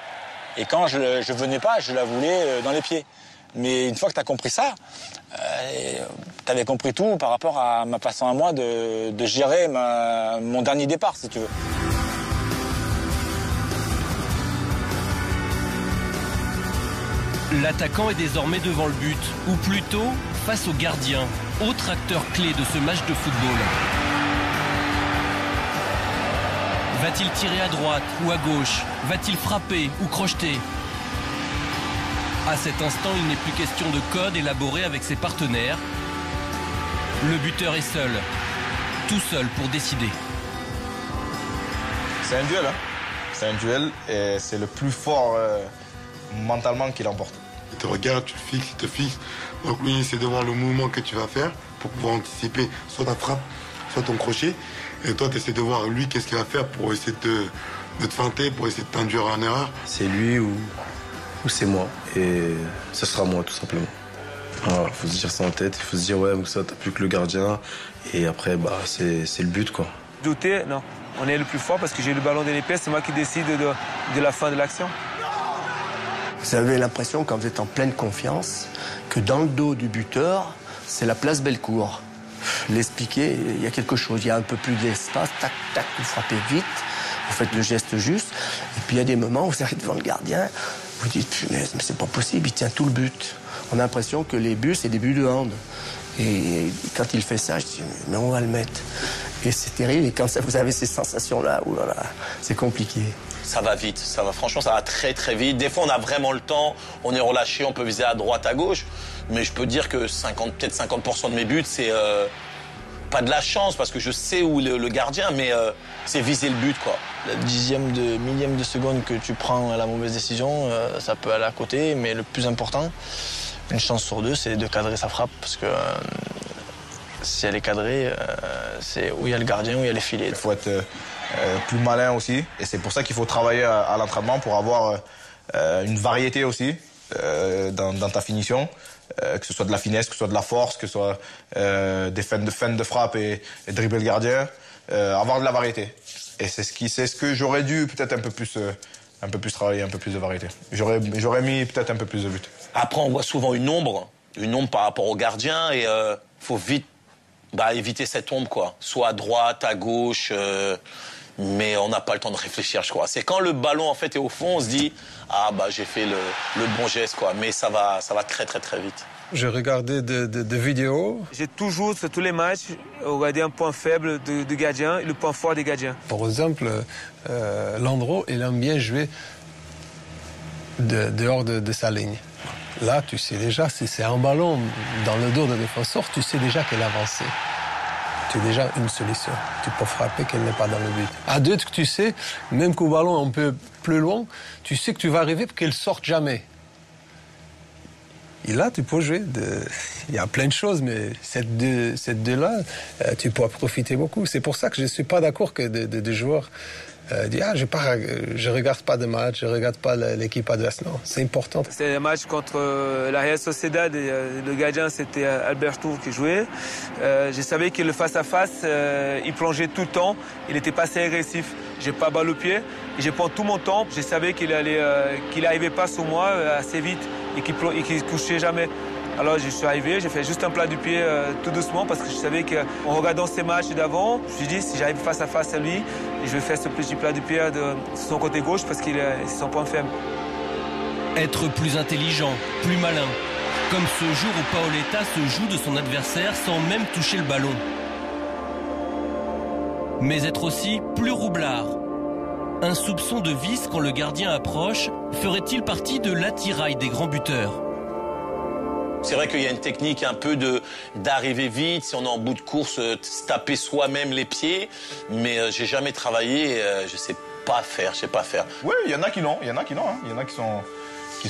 F: Et quand je ne venais pas, je la voulais dans les pieds. Mais une fois que tu as compris ça, tu avais compris tout par rapport à ma façon à moi de gérer mon dernier départ, si tu veux.
I: L'attaquant est désormais devant le but, ou plutôt face au gardien, autre acteur clé de ce match de football. Va-t-il tirer à droite ou à gauche? Va-t-il frapper ou crocheter? À cet instant, il n'est plus question de code élaboré avec ses partenaires. Le buteur est seul, tout seul pour décider.
N: C'est un duel, hein. C'est un duel et c'est le plus fort mentalement qui l'emporte.
M: Il te regarde, tu le fixes, il te fixe. Donc lui, il essaie de voir le mouvement que tu vas faire pour pouvoir anticiper soit ta frappe, soit ton crochet. Et toi, tu essaies de voir lui qu'est-ce qu'il va faire pour essayer de te feinter, pour essayer de t'induire en erreur.
H: C'est lui ou c'est moi. Et ce sera moi, tout simplement. Voilà, faut se dire ça en tête. Il faut se dire, ouais, Moussa, t'as plus que le gardien. Et après, bah, c'est le but, quoi.
B: Douter, non. On est le plus fort parce que j'ai le ballon de l'épée. C'est moi qui décide de la fin de l'action.
D: Vous avez l'impression, quand vous êtes en pleine confiance, que dans le dos du buteur, c'est la place Bellecour. L'expliquer, il y a quelque chose. Il y a un peu plus d'espace. Tac, tac, vous frappez vite. Vous faites le geste juste. Et puis, il y a des moments où vous arrivez devant le gardien. Vous dites, punaise, mais c'est pas possible, il tient tout le but. On a l'impression que les buts, c'est des buts de hand. Et quand il fait ça, je dis, mais on va le mettre. Et c'est terrible, et quand vous avez ces sensations-là, oulala, c'est compliqué.
K: Ça va vite, franchement, ça va très très vite. Des fois, on a vraiment le temps, on est relâché, on peut viser à droite, à gauche. Mais je peux dire que peut-être 50% de mes buts, c'est pas de la chance, parce que je sais où est le gardien, mais c'est viser le but, quoi.
O: La millième de seconde que tu prends la mauvaise décision, ça peut aller à côté, mais le plus important, une chance sur deux, c'est de cadrer sa frappe, parce que si elle est cadrée, c'est où il y a le gardien, où il y a les filets.
N: Il faut être plus malin aussi, et c'est pour ça qu'il faut travailler à l'entraînement pour avoir une variété aussi dans ta finition, que ce soit de la finesse, que ce soit de la force, que ce soit des feintes de frappe et dribbler le gardien, avoir de la variété. Et c'est ce que j'aurais dû peut-être un peu plus travailler, un peu plus de variété. J'aurais mis peut-être un peu plus de buts.
K: Après, on voit souvent une ombre par rapport au gardien, et faut vite éviter cette ombre, quoi. Soit à droite, à gauche, mais on n'a pas le temps de réfléchir, je crois. C'est quand le ballon en fait est au fond, on se dit j'ai fait le bon geste, quoi. Mais ça va très très très vite.
A: J'ai regardé des vidéos.
B: J'ai toujours, sur tous les matchs, regardé un point faible du gardien et le point fort des gardiens.
A: Par exemple, Landreau, il aime bien jouer dehors de sa ligne. Là, tu sais déjà, si c'est un ballon dans le dos de défenseur, tu sais déjà qu'elle est avancée. Tu as déjà une solution. Tu peux frapper qu'elle n'est pas dans le but. À deux, tu sais, même qu'au ballon un peu plus loin, tu sais que tu vas arriver pour qu'elle ne sorte jamais. Et là, tu peux jouer. Il y a plein de choses, mais cette deux-là, tu peux en profiter beaucoup. C'est pour ça que je ne suis pas d'accord que des joueurs disent je regarde pas de match, je regarde pas l'équipe adverse. Non, c'est important.
B: C'était un match contre la Real Sociedad. Et, le gardien, c'était Alberto qui jouait. Je savais que le face-à-face, il plongeait tout le temps. Il n'était pas assez agressif. J'ai pas balle au pied. Et je prends tout mon temps. Je savais qu'il n'arrivait pas sur moi assez vite et qu'il ne couchait jamais. Alors je suis arrivé, j'ai fait juste un plat du pied tout doucement parce que je savais qu'en regardant ces matchs d'avant, je me suis dit si j'arrive face à face à lui, je vais faire ce petit plat du pied de son côté gauche parce qu'il est son point faible.
I: Être plus intelligent, plus malin. Comme ce jour où Paoletta se joue de son adversaire sans même toucher le ballon. Mais être aussi plus roublard. Un soupçon de vice quand le gardien approche ferait-il partie de l'attirail des grands buteurs?
K: C'est vrai qu'il y a une technique un peu d'arriver vite, si on est en bout de course, se taper soi-même les pieds. Mais j'ai jamais travaillé, je sais pas faire,
C: Oui, il y en a qui l'ont, il y en a qui l'ont. Il y en a qui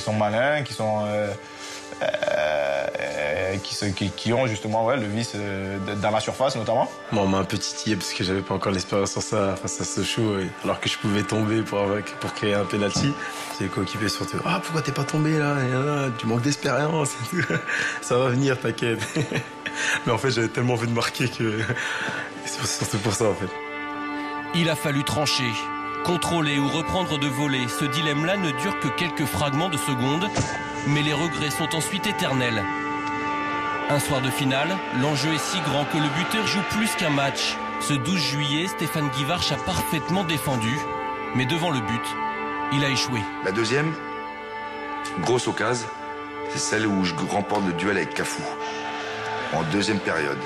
C: sont malins, qui ont justement le vice dans la surface notamment.
H: Moi, on m'a un peu titillé parce que j'avais pas encore l'expérience sur ça face à Sochaux, alors que je pouvais tomber pour créer un penalty. C'est les coéquipiers surtout. Ah, pourquoi t'es pas tombé là? Tu manques d'expérience. Ça va venir, t'inquiète. Mais en fait, j'avais tellement envie de marquer que c'est surtout pour ça en fait.
I: Il a fallu trancher. Contrôler ou reprendre de voler, ce dilemme-là ne dure que quelques fragments de secondes, mais les regrets sont ensuite éternels. Un soir de finale, l'enjeu est si grand que le buteur joue plus qu'un match. Ce 12 juillet, Stéphane Guivarch a parfaitement défendu, mais devant le but, il a échoué.
E: La deuxième, grosse occasion, c'est celle où je remporte le duel avec Cafou, en deuxième période.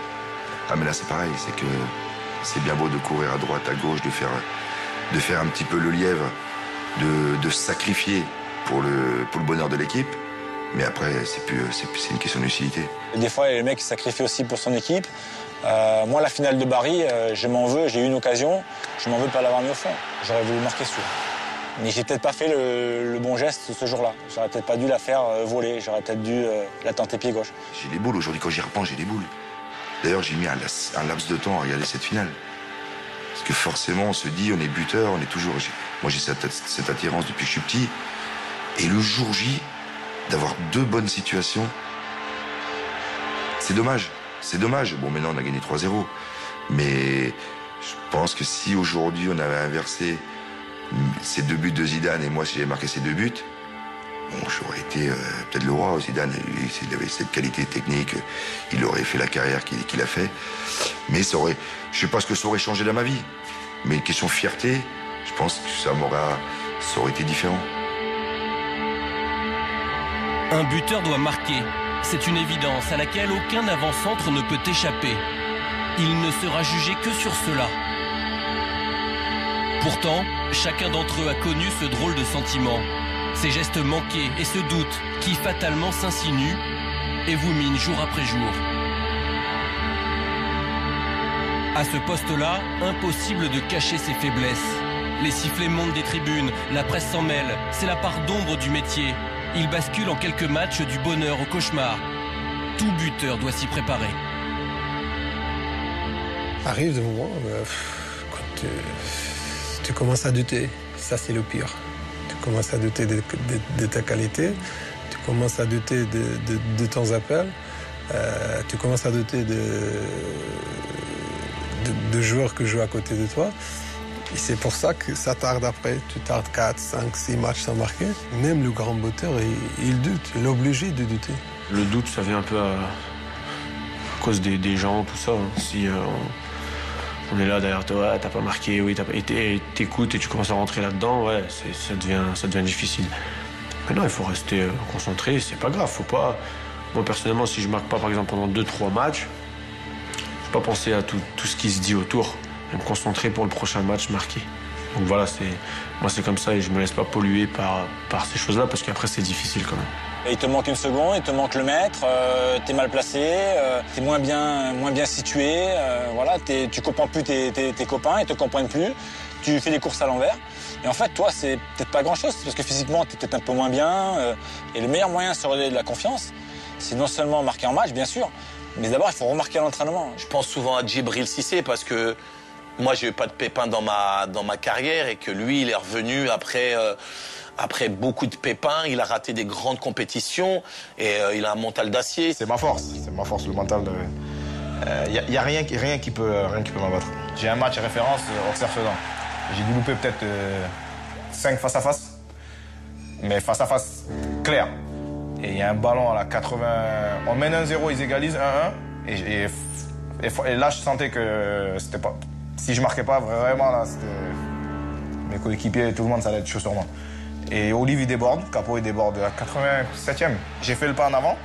E: Ah mais là c'est pareil, c'est que c'est bien beau de courir à droite, à gauche, de faire un petit peu le lièvre, de se sacrifier pour le bonheur de l'équipe. Mais après, c'est une question de lucidité.
F: Des fois, il y a le mec qui sacrifie aussi pour son équipe. Moi, la finale de Bari, je m'en veux, j'ai eu une occasion, je m'en veux de pas l'avoir mis au fond. J'aurais voulu marquer celui-là. Mais j'ai peut-être pas fait le bon geste ce jour-là. J'aurais peut-être pas dû la faire voler, j'aurais peut-être dû la tenter pied gauche.
E: J'ai les boules, aujourd'hui quand j'y repense, j'ai les boules. D'ailleurs, j'ai mis un laps de temps à regarder cette finale. Parce que forcément, on se dit, on est buteur, on est toujours... Moi, j'ai cette attirance depuis que je suis petit. Et le jour J, d'avoir deux bonnes situations, c'est dommage. C'est dommage. Bon, maintenant, on a gagné 3-0. Mais je pense que si aujourd'hui, on avait inversé ces deux buts de Zidane et moi, si j'avais marqué ces deux buts, bon, j'aurais été peut-être le roi. Zidane, s'il avait cette qualité technique, il aurait fait la carrière qu'il a fait. Mais ça aurait... Je sais pas ce que ça aurait changé dans ma vie. Mais une question de fierté, je pense que ça aurait été différent.
I: Un buteur doit marquer. C'est une évidence à laquelle aucun avant-centre ne peut échapper. Il ne sera jugé que sur cela. Pourtant, chacun d'entre eux a connu ce drôle de sentiment. Ces gestes manqués et ce doute qui fatalement s'insinue et vous mine jour après jour. À ce poste-là, impossible de cacher ses faiblesses. Les sifflets montent des tribunes, la presse s'en mêle, c'est la part d'ombre du métier. Il bascule en quelques matchs du bonheur au cauchemar. Tout buteur doit s'y préparer.
A: Arrive des moments quand tu commences à douter. Ça, c'est le pire. Tu commences à douter de ta qualité. Tu commences à douter de ton appel. Tu commences à douter de joueurs que jouent à côté de toi. Et c'est pour ça que ça tarde après. Tu tardes 4, 5, 6 matchs sans marquer. Même le grand buteur, il doute. Il est obligé de douter.
G: Le doute, ça vient un peu à cause des gens, tout ça. Si on est là derrière toi, t'as pas marqué, oui, et t'écoutes et tu commences à rentrer là-dedans, ouais, ça devient difficile. Maintenant, il faut rester concentré, c'est pas grave, faut pas... Moi, personnellement, si je marque pas, par exemple, pendant 2-3 matchs, faut pas penser à tout ce qui se dit autour. Me concentrer pour le prochain match marqué. Donc voilà, moi c'est comme ça et je me laisse pas polluer par ces choses-là parce qu'après c'est difficile quand même.
F: Il te manque une seconde, il te manque le mètre, t'es mal placé, t'es moins bien situé, voilà, tu comprends plus tes copains, ils te comprennent plus, tu fais des courses à l'envers. Et en fait, toi, c'est peut-être pas grand-chose parce que physiquement, t'es peut-être un peu moins bien. Et le meilleur moyen de se redonner de la confiance, c'est non seulement marquer en match, bien sûr, mais d'abord, il faut remarquer à l'entraînement.
K: Je pense souvent à Djibril Cissé parce que moi, j'ai eu pas de pépins dans ma carrière et que lui, il est revenu après beaucoup de pépins. Il a raté des grandes compétitions et il a un mental d'acier.
C: C'est ma force, le mental. Il y a rien qui peut m'abattre. J'ai un match référence Auxerre Sedan. J'ai dû louper peut-être 5 face à face, mais face à face clair. Et il y a un ballon à la 80. On mène 1-0, ils égalisent 1-1. Et là, je sentais que c'était pas. Si je marquais pas, vraiment, là, c'était. Mes coéquipiers, tout le monde, ça allait être chaud sur moi. Et Olive, il déborde. Capo, il déborde à 87e. J'ai fait le pas en avant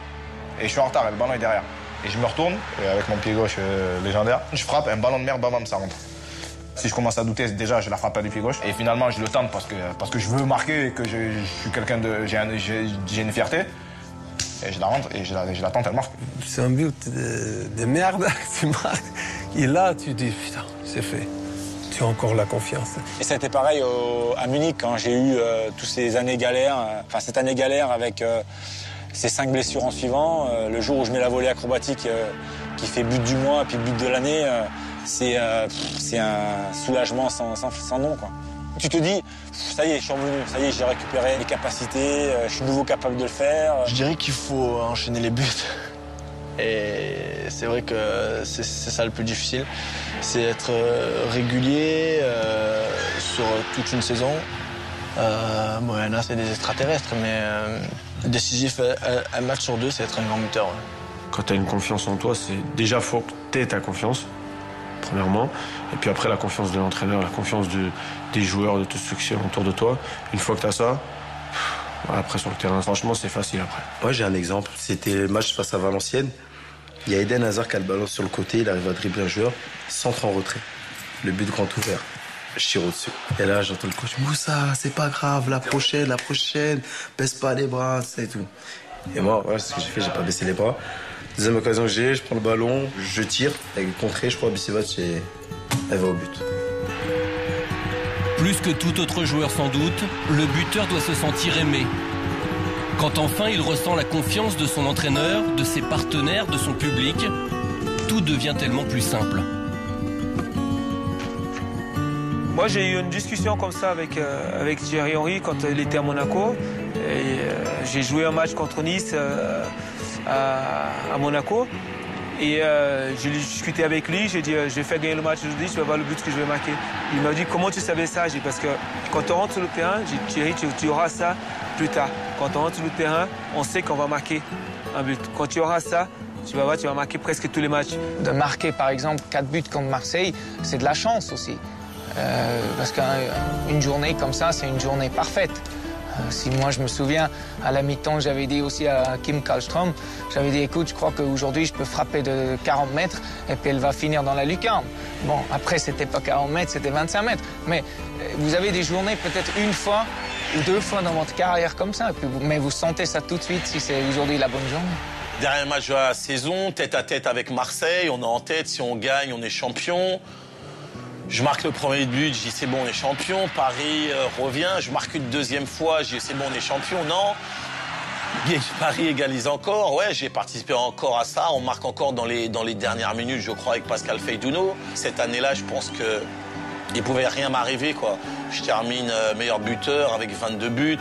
C: et je suis en retard et le ballon est derrière. Et je me retourne, et avec mon pied gauche légendaire, je frappe, un ballon de mer, bam, ça rentre. Si je commence à douter, déjà, je la frappe pas du pied gauche. Et finalement, je le tente parce que je veux marquer et que je suis quelqu'un de. J'ai une fierté. Et je la rentre et je la tente, elle marque.
A: C'est un but de merde, tu marques. Et là, tu dis, putain, c'est fait. Tu as encore la confiance.
F: Et ça a été pareil à Munich quand j'ai eu toutes ces années galères. Enfin, cette année galère avec ces 5 blessures en suivant. Le jour où je mets la volée acrobatique qui fait but du mois puis but de l'année, c'est un soulagement sans nom, quoi. Tu te dis, ça y est, je suis revenu, ça y est, j'ai récupéré mes capacités, je suis de nouveau capable de le faire.
O: Je dirais qu'il faut enchaîner les buts. Et c'est vrai que c'est ça le plus difficile. C'est être régulier sur toute une saison. Bon, il y en a, c'est des extraterrestres, mais décisif, un match sur 2, c'est être un grand buteur. Ouais.
G: Quand tu as une confiance en toi, c'est déjà faut que tu aies ta confiance, premièrement. Et puis après, la confiance de l'entraîneur, la confiance des joueurs, de tous ceux qui sont autour de toi. Une fois que tu as ça, après sur le terrain, franchement, c'est facile après.
H: Moi, j'ai un exemple. C'était le match face à Valenciennes. Il y a Eden Hazard qui a le ballon sur le côté, il arrive à dribbler un joueur, centre en retrait. Le but grand ouvert. Je tire au-dessus. Et là, j'entends le coach, Moussa, c'est pas grave, la prochaine, baisse pas les bras, c'est tout. Et moi, voilà, c'est ce que j'ai fait, j'ai pas baissé les bras. Deuxième occasion que j'ai, je prends le ballon, je tire, avec le contré, je crois, Bicevac, et elle va au but.
I: Plus que tout autre joueur sans doute, le buteur doit se sentir aimé. Quand enfin il ressent la confiance de son entraîneur, de ses partenaires, de son public, tout devient tellement plus simple.
B: Moi, j'ai eu une discussion comme ça avec Thierry Henry quand il était à Monaco. J'ai joué un match contre Nice à Monaco. Et j'ai discuté avec lui, j'ai dit, je vais faire gagner le match aujourd'hui, tu vas voir le but que je vais marquer. Il m'a dit, comment tu savais ça? J'ai dit, parce que quand on rentre sur le terrain, j'ai dit, Thierry, tu auras ça plus tard. Quand on rentre sur le terrain, on sait qu'on va marquer un but. Quand tu auras ça, tu vas voir, tu vas marquer presque tous les matchs.
L: De marquer, par exemple, 4 buts contre Marseille, c'est de la chance aussi. Parce qu'une journée comme ça, c'est une journée parfaite. Si moi, je me souviens, à la mi-temps, j'avais dit aussi à Kim Kallström, j'avais dit, écoute, je crois qu'aujourd'hui, je peux frapper de 40 mètres et puis elle va finir dans la lucarne. Bon, après, c'était pas 40 mètres, c'était 25 mètres. Mais vous avez des journées, peut-être une fois ou 2 fois dans votre carrière comme ça. Mais vous sentez ça tout de suite si c'est aujourd'hui la bonne journée.
K: Dernier match de la saison, tête à tête avec Marseille, on est en tête, si on gagne, on est champion. Je marque le premier but, je dis c'est bon, on est champion. Paris revient, je marque une deuxième fois, je dis c'est bon, on est champion. Non, Paris égalise encore. Ouais, j'ai participé encore à ça. On marque encore dans les dernières minutes, je crois, avec Pascal Feydouno. Cette année-là, je pense que il pouvait rien m'arriver, quoi. Je termine meilleur buteur avec 22 buts.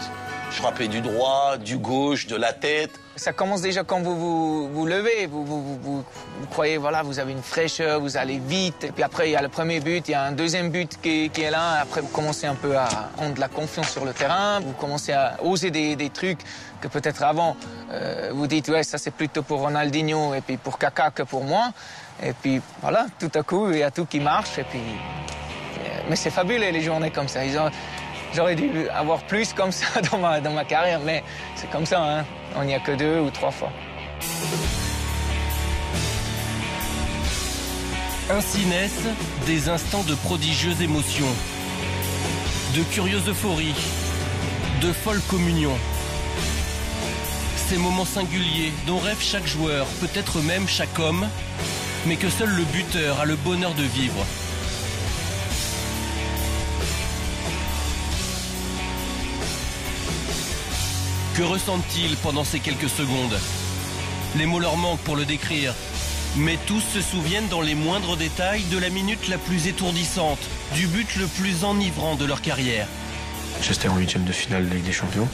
K: Je frappais du droit, du gauche, de la tête.
L: Ça commence déjà quand vous levez, vous croyez, voilà, vous avez une fraîcheur, vous allez vite. Et puis après, il y a le premier but, il y a un deuxième but qui est là. Après, vous commencez un peu à avoir de la confiance sur le terrain. Vous commencez à oser des trucs que peut-être avant, vous dites, ouais, ça c'est plutôt pour Ronaldinho et puis pour Kaka que pour moi. Et puis voilà, tout à coup, il y a tout qui marche. Et puis... Mais c'est fabuleux les journées comme ça. J'aurais dû avoir plus comme ça dans ma carrière, mais c'est comme ça, hein. On n'y a que 2 ou 3 fois.
I: Ainsi naissent des instants de prodigieuses émotions, de curieuse euphorie, de folle communion. Ces moments singuliers dont rêve chaque joueur, peut-être même chaque homme, mais que seul le buteur a le bonheur de vivre. Que ressentent-ils pendant ces quelques secondes? Les mots leur manquent pour le décrire, mais tous se souviennent dans les moindres détails de la minute la plus étourdissante, du but le plus enivrant de leur carrière.
G: J'étais en 8e de finale de Ligue des Champions.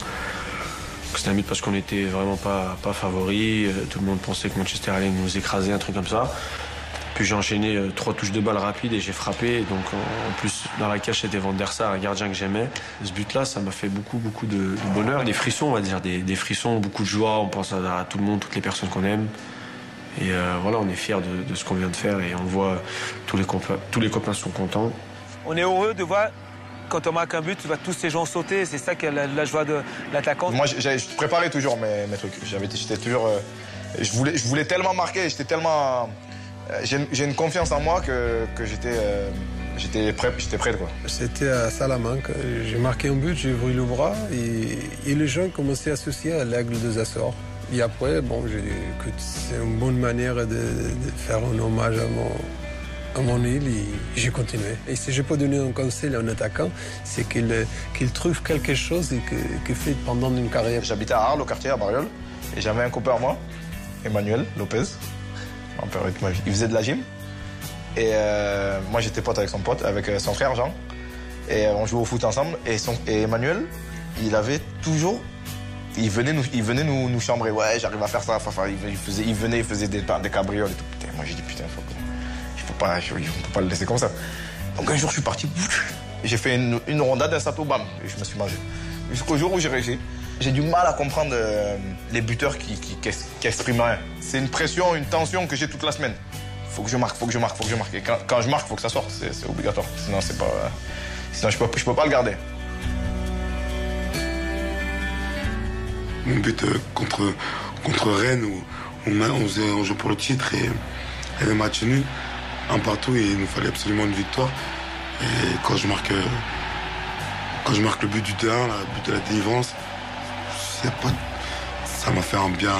G: C'était un but parce qu'on n'était vraiment pas favoris. Tout le monde pensait que Manchester allait nous écraser, un truc comme ça. Puis j'ai enchaîné 3 touches de balle rapides et j'ai frappé. Donc en plus, dans la cage, c'était Van der Sar, un gardien que j'aimais. Ce but-là, ça m'a fait beaucoup de bonheur. Des frissons, on va dire, des frissons, beaucoup de joie. On pense à tout le monde, toutes les personnes qu'on aime. Et voilà, on est fiers de ce qu'on vient de faire et on voit tous les copains sont contents.
B: On est heureux de voir, quand on marque un but, tu vois tous ces gens sauter. C'est ça qui est la joie de l'attaquant.
C: Moi, je préparais toujours mes trucs. J'étais toujours... je voulais tellement marquer, j'étais tellement... J'ai une confiance en moi que j'étais prêt, quoi.
A: C'était à Salamanque. J'ai marqué un but, j'ai ouvert le bras et les gens commençaient à associer à l'Aigle des Açores. Et après, bon, j'ai dit que c'est une bonne manière de faire un hommage à mon île et j'ai continué. Et si je peux donner un conseil à un attaquant, c'est qu'il trouve quelque chose et qu'il fait pendant une carrière.
C: J'habitais à Arles, au quartier, à Bariol, et j'avais un copain à moi, Emmanuel Lopez. Il faisait de la gym. Et moi, j'étais pote avec son frère Jean. Et on jouait au foot ensemble. Et Emmanuel, il venait nous chambrer. Ouais, j'arrive à faire ça. Il faisait des cabrioles et tout. Putain, moi, j'ai dit, putain, on peut pas le laisser comme ça. Donc un jour, je suis parti. J'ai fait une rondade, un sato, bam. Et je me suis mangé. Jusqu'au jour où j'ai réussi. J'ai du mal à comprendre les buteurs qui expriment rien. C'est une pression, une tension que j'ai toute la semaine. Faut que je marque. Et quand je marque, faut que ça sorte. C'est obligatoire. Sinon, je peux pas le garder.
M: Mon but contre Rennes, où on joue pour le titre et le match nul, un partout, et il nous fallait absolument une victoire. Et quand je marque le but du 2-1, le but de la délivrance, ça m'a fait un bien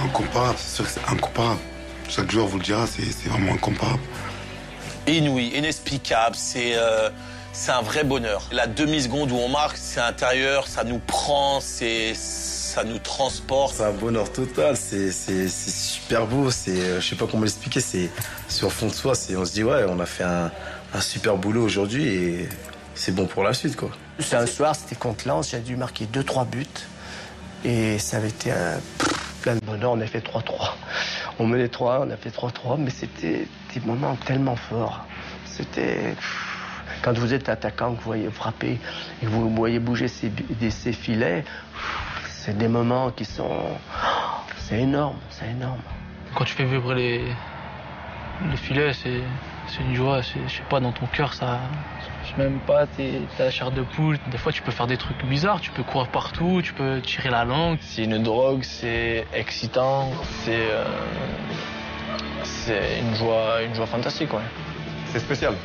M: incomparable. C'est sûr que c'est incomparable. Chaque joueur vous le dira, c'est vraiment incomparable.
K: Inouï, inexplicable, c'est un vrai bonheur. La demi-seconde où on marque, c'est intérieur, ça nous prend, ça nous transporte.
H: C'est un bonheur total, c'est super beau, je sais pas comment l'expliquer, c'est au fond de soi, on se dit ouais, on a fait un super boulot aujourd'hui et c'est bon pour la suite, quoi.
D: C'est un soir, c'était contre Lens, j'ai dû marquer 2-3 buts et ça avait été plein de bonheur, on a fait 3-3. On menait 3, on a fait 3-3, mais c'était des moments tellement forts. C'était... Quand vous êtes attaquant, que vous voyez frapper et que vous voyez bouger ces filets, c'est des moments qui sont... C'est énorme.
J: Quand tu fais vibrer les filets, c'est une joie, je sais pas, dans ton cœur, ça... Je sais même pas, t'as la chair de poule. Des fois, tu peux faire des trucs bizarres, tu peux courir partout, tu peux tirer la langue.
O: C'est une drogue, c'est excitant, c'est une joie fantastique, ouais.
C: C'est spécial.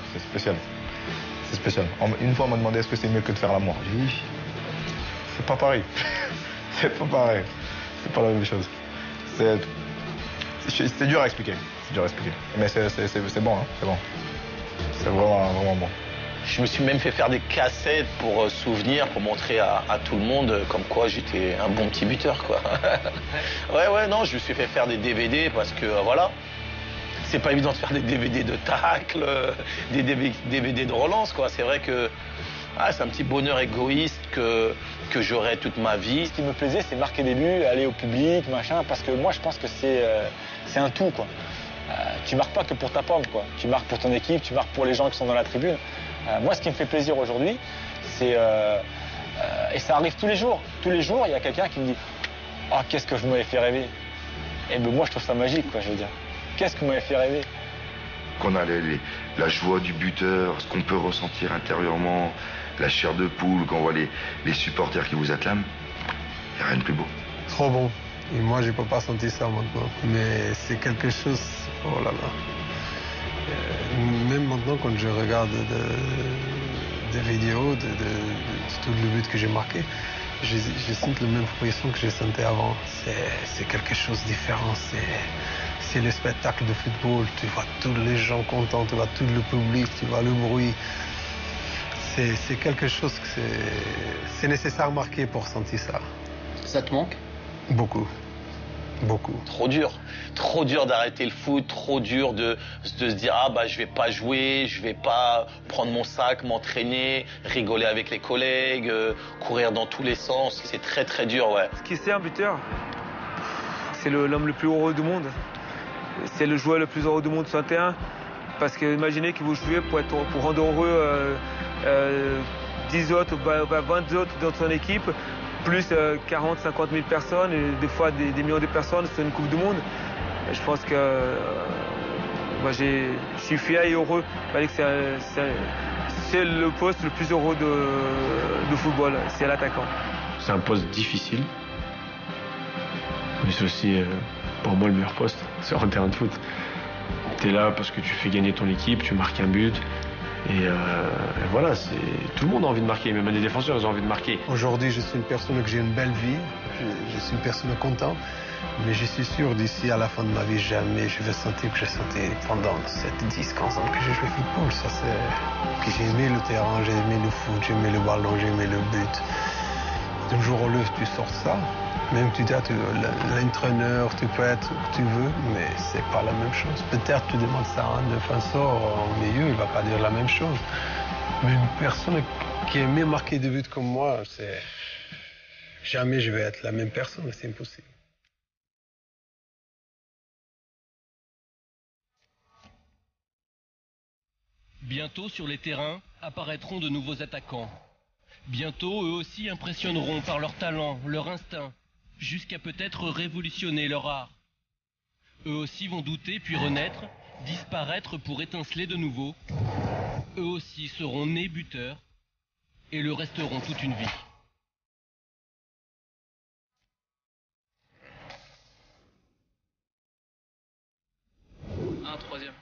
C: Une fois, on m'a demandé est-ce que c'est mieux que de faire l'amour. J'ai dit, c'est pas pareil. C'est pas la même chose. C'est dur à expliquer. Mais c'est bon, hein, c'est bon. C'est vraiment bon.
K: Je me suis même fait faire des cassettes pour souvenir, pour montrer à tout le monde comme quoi j'étais un bon petit buteur, quoi. Ouais, non, je me suis fait faire des DVD parce que, voilà. C'est pas évident de faire des DVD de tacle, des DVD de relance, quoi. C'est vrai que c'est un petit bonheur égoïste que j'aurai toute ma vie.
F: Ce qui me plaisait, c'est marquer des buts, aller au public, machin, parce que moi, je pense que c'est un tout, quoi. Tu marques pas que pour ta pomme, quoi. Tu marques pour ton équipe, tu marques pour les gens qui sont dans la tribune. Moi, ce qui me fait plaisir aujourd'hui, c'est... et ça arrive tous les jours. Tous les jours, il y a quelqu'un qui me dit « Ah, qu'est-ce que je m'avais fait rêver !» Et ben moi, je trouve ça magique, quoi, je veux dire. Qu'est-ce que m'avait fait rêver?
E: Qu'on a la joie du buteur, ce qu'on peut ressentir intérieurement, la chair de poule, quand on voit les supporters qui vous acclament, il n'y a rien de plus beau.
A: Trop bon. Et moi, je ne peux pas sentir ça maintenant. Mais c'est quelque chose... Oh là là. Même maintenant, quand je regarde des vidéos de tout le but que j'ai marqué, je sens la même pression que je sentais avant. C'est quelque chose de différent. C'est le spectacle de football. Tu vois tous les gens contents, tu vois tout le public, tu vois le bruit. C'est quelque chose que c'est nécessaire à marquer pour sentir ça.
P: Ça te manque?
A: Beaucoup.
K: Trop dur d'arrêter le foot, trop dur de se dire je vais pas jouer, je vais pas prendre mon sac, m'entraîner, rigoler avec les collègues, courir dans tous les sens, c'est très dur, ouais.
B: Ce qui c'est un buteur, c'est l'homme le plus heureux du monde. c'est le joueur le plus heureux du monde sur un terrain. Parce que imaginez que vous jouez pour rendre heureux 10 autres, 20 autres dans son équipe, plus 40, 50 000 personnes, et des fois des millions de personnes sur une Coupe du Monde. Et je pense que je suis fier et heureux. C'est le poste le plus heureux de football, c'est l'attaquant.
G: C'est un poste difficile, mais c'est aussi pour moi le meilleur poste sur un terrain de foot. Tu es là parce que tu fais gagner ton équipe, tu marques un but. Et voilà, tout le monde a envie de marquer, même les défenseurs ils ont envie de marquer.
A: Aujourd'hui, je suis une personne que j'ai une belle vie, je suis une personne contente, mais je suis sûr d'ici à la fin de ma vie, jamais je vais sentir que j'ai senti pendant 7, 10, 15 ans que j'ai joué au football. Ça, que j'ai aimé le terrain, j'ai aimé le foot, j'ai aimé le ballon, j'ai aimé le but. D'un jour au lendemain, tu sors ça. Même tu dis, l'entraîneur, tu peux être où tu veux, mais c'est pas la même chose. Peut-être tu demandes ça à un défenseur en milieu, il va pas dire la même chose. Mais une personne qui aimait marquer des buts comme moi, c'est jamais je vais être la même personne, c'est impossible.
I: Bientôt sur les terrains apparaîtront de nouveaux attaquants. Bientôt eux aussi impressionneront par leur talent, leur instinct, jusqu'à peut-être révolutionner leur art. Eux aussi vont douter puis renaître, disparaître pour étinceler de nouveau. Eux aussi seront nés buteurs et le resteront toute une vie. Un troisième.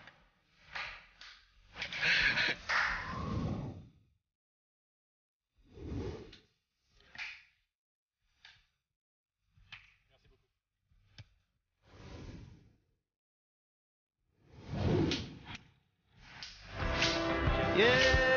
P: Yeah!